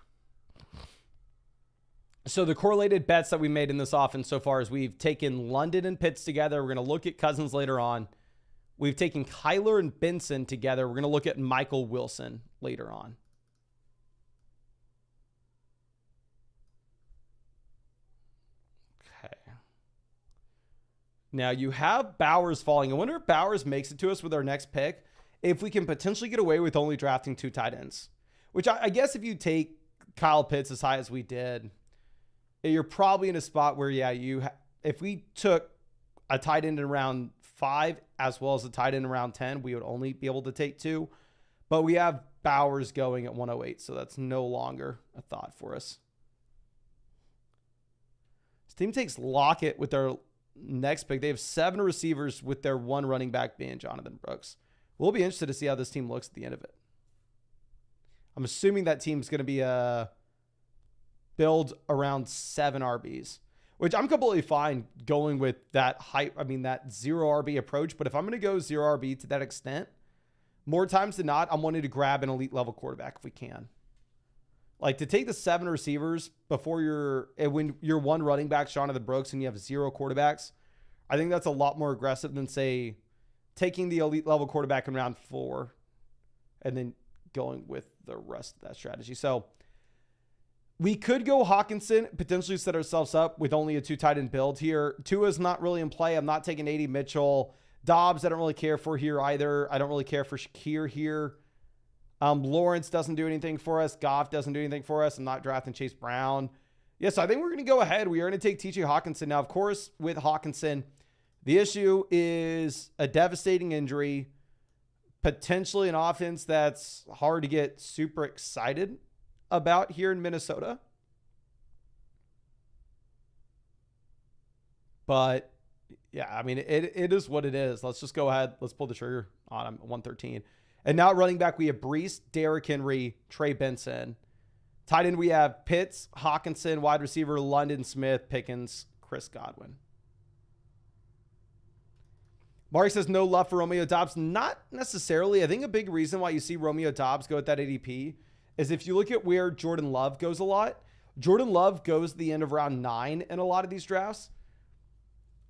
So the correlated bets that we made in this offense so far is we've taken London and Pitts together. We're going to look at Cousins later on. We've taken Kyler and Benson together. We're going to look at Michael Wilson later on. Now, you have Bowers falling. I wonder if Bowers makes it to us with our next pick, if we can potentially get away with only drafting 2 tight ends. Which I guess if you take Kyle Pitts as high as we did, you're probably in a spot where, yeah, if we took a tight end in round 5 as well as a tight end in round 10, we would only be able to take 2. But we have Bowers going at 108, so that's no longer a thought for us. This team takes Lockett with their next pick. They have 7 receivers with their 1 running back being Jonathan Brooks. We'll be interested to see how this team looks at the end of it. I'm assuming that team's going to be a build around 7 RBs, which I'm completely fine going with that that 0 RB approach. But if I'm going to go 0 RB to that extent, more times than not, I'm wanting to grab an elite level quarterback if we can. Like, to take the 7 receivers before when you're 1 running back, Jonathan Brooks, and you have 0 quarterbacks, I think that's a lot more aggressive than, say, taking the elite level quarterback in round 4 and then going with the rest of that strategy. So we could go Hockenson, potentially set ourselves up with only a 2 tight end build here. Tua's not really in play. I'm not taking A.D. Mitchell. Dobbs, I don't really care for here either. I don't really care for Shaheed here. Lawrence doesn't do anything for us. Goff doesn't do anything for us. I'm not drafting Chase Brown. Yes, I think we're going to go ahead. We are going to take TJ Hockenson. Now, of course, with Hockenson, the issue is a devastating injury, potentially an offense that's hard to get super excited about here in Minnesota. But yeah, I mean, it is what it is. Let's just go ahead. Let's pull the trigger on him at 113. And now running back, we have Breece, Derrick Henry, Trey Benson. Tight end, we have Pitts, Hockenson. Wide receiver, London, Smith, Pickens, Chris Godwin. Mark says no love for Romeo Doubs. Not necessarily. I think a big reason why you see Romeo Doubs go at that ADP is if you look at where Jordan Love goes a lot. Jordan Love goes to the end of round 9 in a lot of these drafts.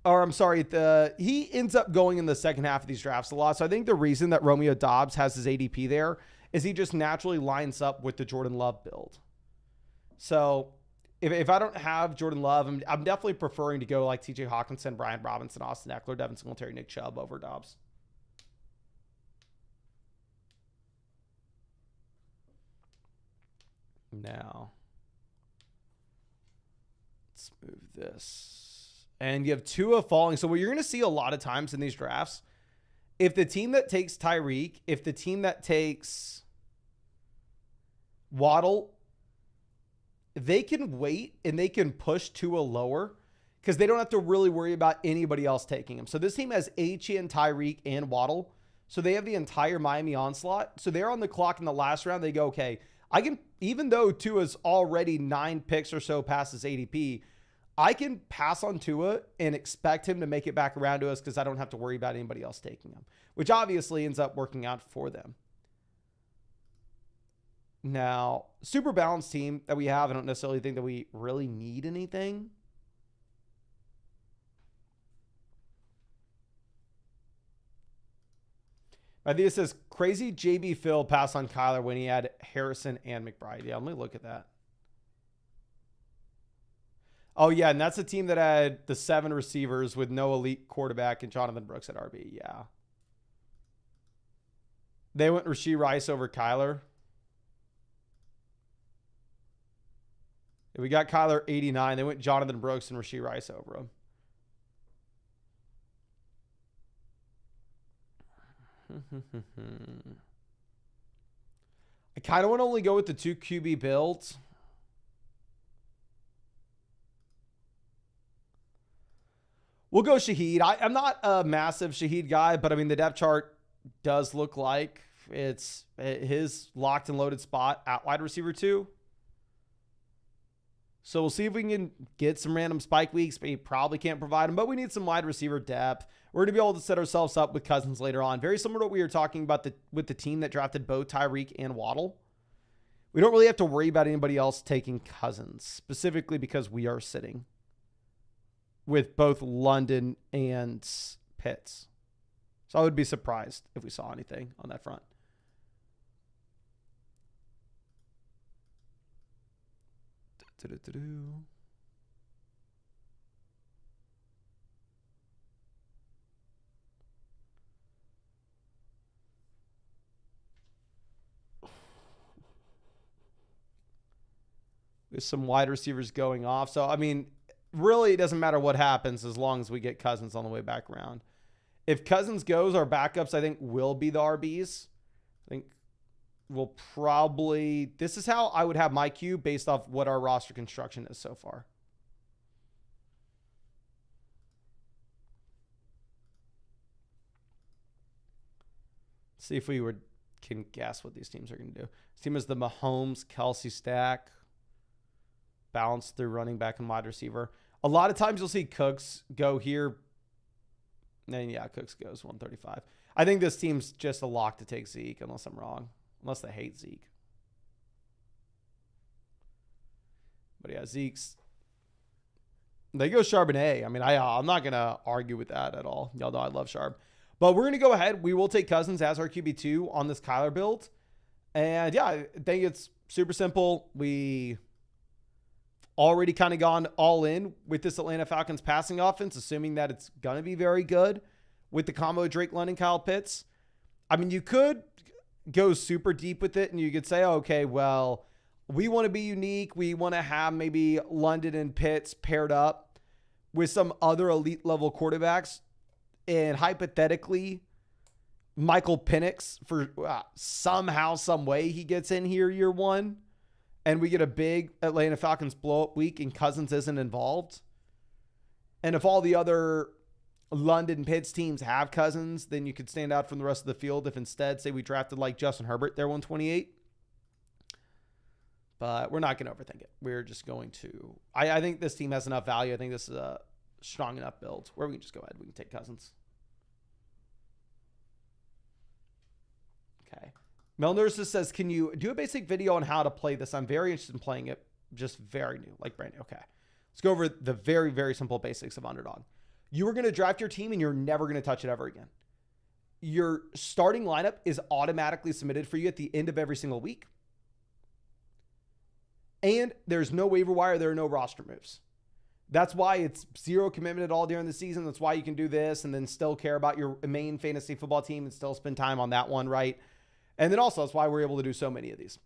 Or I'm sorry, he ends up going in the second half of these drafts a lot. So I think the reason that Romeo Doubs has his ADP there is he just naturally lines up with the Jordan Love build. So if I don't have Jordan Love, I'm definitely preferring to go like TJ Hockenson, Brian Robinson, Austin Eckler, Devin Singletary, Nick Chubb over Doubs. Now, let's move this. And you have Tua falling. So what you're going to see a lot of times in these drafts, if the team that takes Tyreek, if the team that takes Waddle, they can wait and they can push Tua lower because they don't have to really worry about anybody else taking him. So this team has Achane, Tyreek, and Waddle. So they have the entire Miami onslaught. So they're on the clock in the last round. They go, okay, I can, even though Tua's already 9 picks or so past his ADP, I can pass on Tua and expect him to make it back around to us because I don't have to worry about anybody else taking him, which obviously ends up working out for them. Now, super balanced team that we have. I don't necessarily think that we really need anything. I think it says crazy JB Phil pass on Kyler when he had Harrison and McBride. Yeah, let me look at that. Oh, yeah, and that's a team that had the 7 receivers with no elite quarterback and Jonathan Brooks at RB. Yeah. They went Rashid Rice over Kyler. We got Kyler 89. They went Jonathan Brooks and Rashid Rice over him. I kind of want to only go with the 2 QB builds. We'll go Shaheed. I'm not a massive Shaheed guy, but I mean, the depth chart does look like it's his locked and loaded spot at wide receiver 2. So we'll see if we can get some random spike weeks, but he probably can't provide them. But we need some wide receiver depth. We're going to be able to set ourselves up with Cousins later on. Very similar to what we were talking about with the team that drafted both Tyreek and Waddle. We don't really have to worry about anybody else taking Cousins, specifically because we are sitting with both London and Pitts. So I would be surprised if we saw anything on that front. With some wide receivers going off. So, I mean, really, it doesn't matter what happens as long as we get Cousins on the way back around. If Cousins goes, our backups, I think, will be the RBs. I think we'll probably... This is how I would have my queue based off what our roster construction is so far. See if we can guess what these teams are going to do. This team is the Mahomes, Kelsey stack. Balanced through running back and wide receiver. A lot of times you'll see Cooks go here. And yeah, Cooks goes 135. I think this team's just a lock to take Zeke, unless I'm wrong. Unless they hate Zeke. But yeah, Zeke's... They go Charbonnet. I mean, I'm not going to argue with that at all. Y'all know I love Charb. But we're going to go ahead. We will take Cousins as our QB2 on this Kyler build. And yeah, I think it's super simple. We already kind of gone all in with this Atlanta Falcons passing offense, assuming that it's going to be very good with the combo of Drake London, Kyle Pitts. I mean, you could go super deep with it and you could say, okay, well, we want to be unique. We want to have maybe London and Pitts paired up with some other elite level quarterbacks. And hypothetically, Michael Penix, for somehow, some way he gets in here year 1. And we get a big Atlanta Falcons blow-up week and Cousins isn't involved. And if all the other London Pitts teams have Cousins, then you could stand out from the rest of the field if instead, say we drafted like Justin Herbert, they're 128. But we're not going to overthink it. We're just going to... I think this team has enough value. I think this is a strong enough build where we can just go ahead. We can take Cousins. Okay. Melnurses says, can you do a basic video on how to play this? I'm very interested in playing it. Just very new, like brand new. Okay. Let's go over the very, very simple basics of Underdog. You are going to draft your team and you're never going to touch it ever again. Your starting lineup is automatically submitted for you at the end of every single week. And there's no waiver wire. There are no roster moves. That's why it's zero commitment at all during the season. That's why you can do this and then still care about your main fantasy football team and still spend time on that one, right? And then also that's why we're able to do so many of these.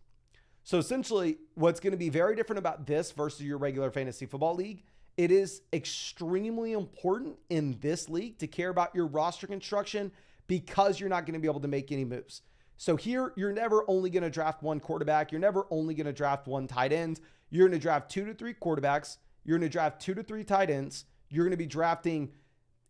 So essentially what's going to be very different about this versus your regular fantasy football league, it is extremely important in this league to care about your roster construction because you're not going to be able to make any moves. So here, you're never only going to draft one quarterback. You're never only going to draft one tight end. You're going to draft 2 to 3 quarterbacks. You're going to draft 2 to 3 tight ends. You're going to be drafting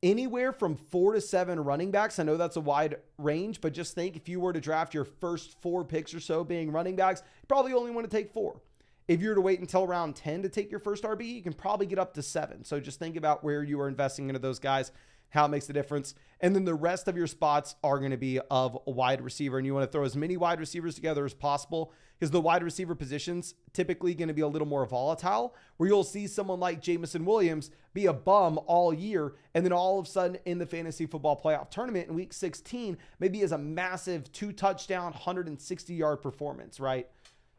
anywhere from 4 to 7 running backs. I know that's a wide range, but just think if you were to draft your first 4 picks or so being running backs, you probably only want to take 4. If you were to wait until round 10 to take your first RB, you can probably get up to 7. So just think about where you are investing into those guys. how it makes the difference. And then the rest of your spots are going to be of a wide receiver. And you want to throw as many wide receivers together as possible because the wide receiver position's typically going to be a little more volatile, where you'll see someone like Jameson Williams be a bum all year. And then all of a sudden in the fantasy football playoff tournament in week 16, maybe as a massive 2-touchdown, 160-yard performance, right?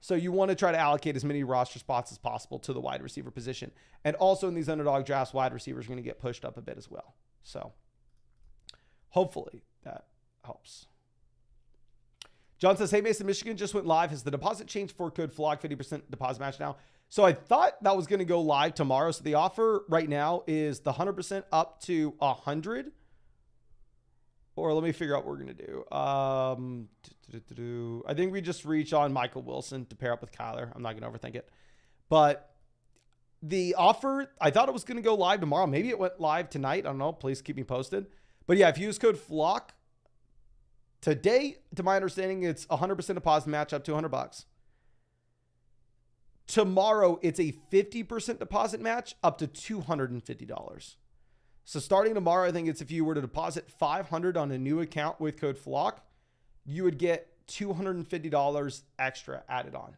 So you want to try to allocate as many roster spots as possible to the wide receiver position. And also in these underdog drafts, wide receivers are going to get pushed up a bit as well. So hopefully that helps. John says, hey, Mason, Michigan just went live. Has the deposit changed for code FLOG 50% deposit match now? So I thought that was going to go live tomorrow. So the offer right now is the 100% up to 100. Or let me figure out what we're going to do. I think we just reach on Michael Wilson to pair up with Kyler. I'm not going to overthink it. But the offer, I thought it was going to go live tomorrow. Maybe it went live tonight. I don't know. Please keep me posted. But yeah, if you use code FLOCK, today, to my understanding, it's 100% deposit match up to $100. Tomorrow, it's a 50% deposit match up to $250. So starting tomorrow, I think it's if you were to deposit $500 on a new account with code FLOCK, you would get $250 extra added on.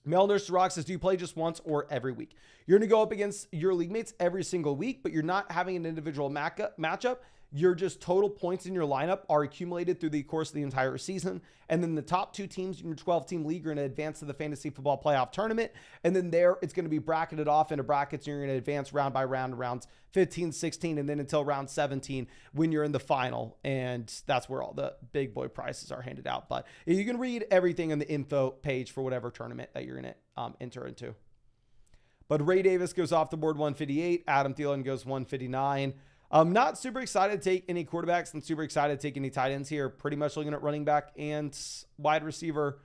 Mel Nurse Rock says, do you play just once or every week? You're going to go up against your league mates every single week, but you're not having an individual matchup. Your just total points in your lineup are accumulated through the course of the entire season. And then the top two teams in your 12-team league are going to advance to the fantasy football playoff tournament. And then there, it's going to be bracketed off into brackets. And you're going to advance round by round, rounds 15, 16, and then until round 17 when you're in the final. And that's where all the big boy prizes are handed out. But you can read everything on the info page for whatever tournament that you're going to enter into. But Ray Davis goes off the board 158. Adam Thielen goes 159. I'm not super excited to take any quarterbacks. I'm super excited to take any tight ends here. Pretty much looking at running back and wide receiver.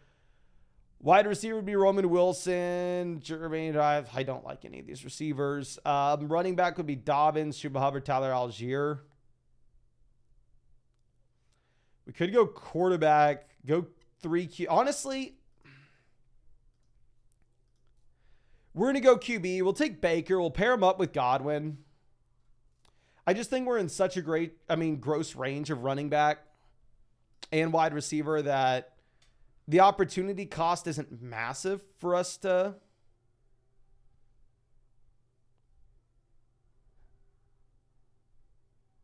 Wide receiver would be Roman Wilson, Jermaine Drive. I don't like any of these receivers. Running back would be Dobbins, Chuba Hubbard, Tyler Allgeier. We could go quarterback, go 3Q. Honestly, we're going to go QB. We'll take Baker. We'll pair him up with Godwin. I just think we're in such a gross range of running back and wide receiver that the opportunity cost isn't massive for us to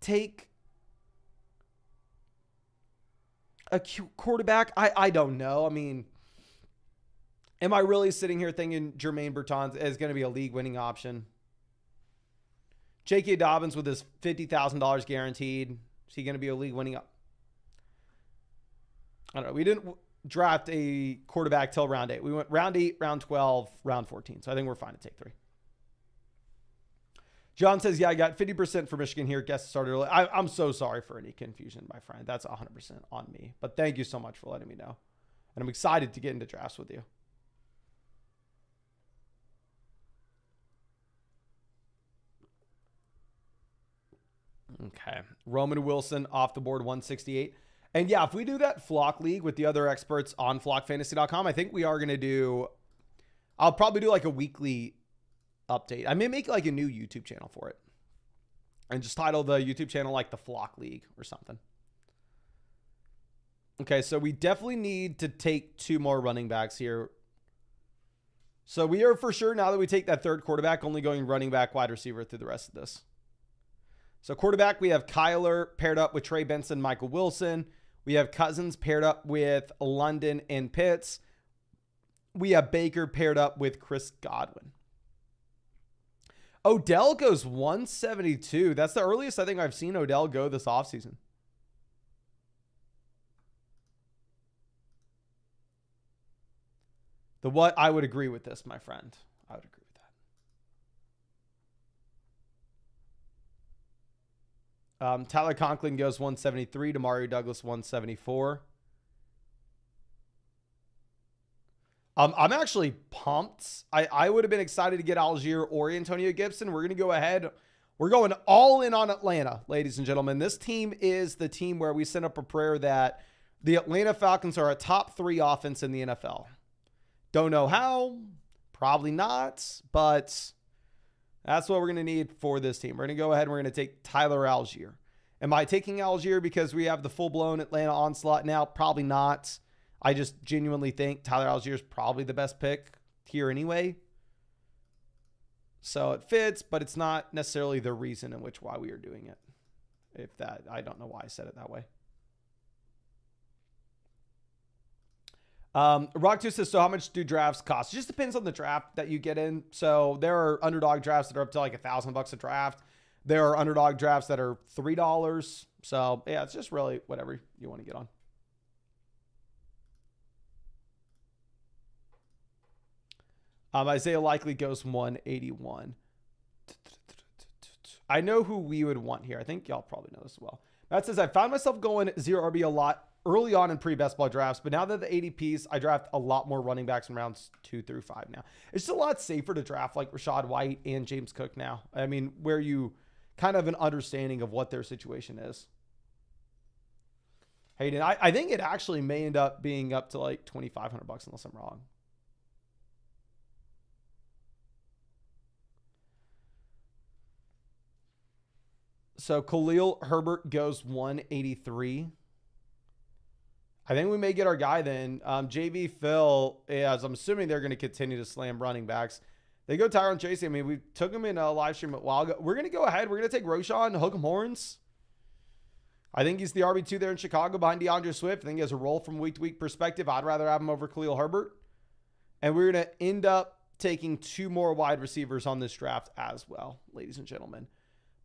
take a quarterback. I don't know. I mean, am I really sitting here thinking Jermaine Bertrand is going to be a league-winning option? J.K. Dobbins with his $50,000 guaranteed. Is he going to be a league-winning up? I don't know. We didn't draft a quarterback till round 8. We went round 8, round 12, round 14. So I think we're fine to take 3. John says, yeah, I got 50% for Michigan here. Guess started early. I'm so sorry for any confusion, my friend. That's 100% on me. But thank you so much for letting me know. And I'm excited to get into drafts with you. Okay. Roman Wilson off the board 168. And yeah, if we do that Flock League with the other experts on flockfantasy.com, I think we are going to do, I'll probably do like a weekly update. I may make like a new YouTube channel for it and just title the YouTube channel like the Flock League or something. Okay. So we definitely need to take 2 more running backs here. So we are for sure, now that we take that third quarterback, only going running back, wide receiver through the rest of this. So quarterback, we have Kyler paired up with Trey, Benson, Michael Wilson. We have Cousins paired up with London and Pitts. We have Baker paired up with Chris Godwin. Odell goes 172. That's the earliest I think I've seen Odell go this offseason. I would agree with this, my friend. I would agree. Tyler Conklin goes 173. Demario Douglas 174. I'm actually pumped. I would have been excited to get Allgeier or Antonio Gibson. We're going to go ahead. We're going all in on Atlanta, ladies and gentlemen. This team is the team where we send up a prayer that the Atlanta Falcons are a top 3 offense in the NFL. Don't know how. Probably not. But That's what we're going to need for this team. We're going to go ahead and we're going to take Tyler Allgeier. Am I taking Allgeier because we have the full-blown Atlanta onslaught now? Probably not. I just genuinely think Tyler Allgeier is probably the best pick here anyway. So it fits, but it's not necessarily the reason in which why we are doing it. I don't know why I said it that way. Rock2 says, so how much do drafts cost? It just depends on the draft that you get in. So there are underdog drafts that are up to like $1,000 a draft. There are underdog drafts that are $3. So yeah, it's just really whatever you want to get on. Isaiah likely goes 181. I know who we would want here. I think y'all probably know this as well. Matt says, I found myself going 0 RB a lot early on in pre-best ball drafts, but now that the ADPs, I draft a lot more running backs in rounds 2 through 5 now. It's just a lot safer to draft like Rashid White and James Cook now. I mean, where you kind of an understanding of what their situation is. Hayden, I think it actually may end up being up to like $2,500 unless I'm wrong. So Khalil Herbert goes 183. I think we may get our guy then. JV Phil, as I'm assuming they're going to continue to slam running backs. They go Tyron Chase. I mean, we took him in a live stream a while ago. We're going to go ahead. We're going to take Roschon, hook him horns. I think he's the RB2 there in Chicago behind DeAndre Swift. I think he has a role from week to week perspective. I'd rather have him over Khalil Herbert. And we're going to end up taking 2 more wide receivers on this draft as well, ladies and gentlemen.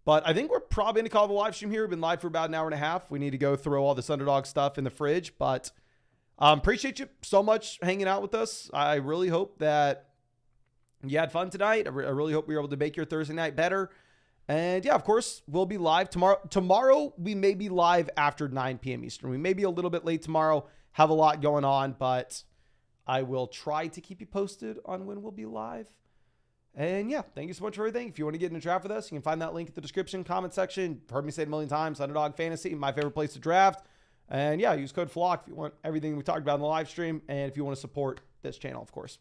But I think we're probably going to call it a live stream here. We've been live for about an hour and a half. We need to go throw all this underdog stuff in the fridge. But appreciate you so much hanging out with us. I really hope that you had fun tonight. I really hope we were able to make your Thursday night better. And yeah, of course, we'll be live tomorrow. Tomorrow, we may be live after 9 p.m. Eastern. We may be a little bit late tomorrow. Have a lot going on, but I will try to keep you posted on when we'll be live. And yeah, thank you so much for everything. If you want to get in a draft with us, you can find that link in the description, comment section. You've heard me say it a million times, Underdog Fantasy, my favorite place to draft. And yeah, use code FLOCK if you want everything we talked about in the live stream and if you want to support this channel, of course.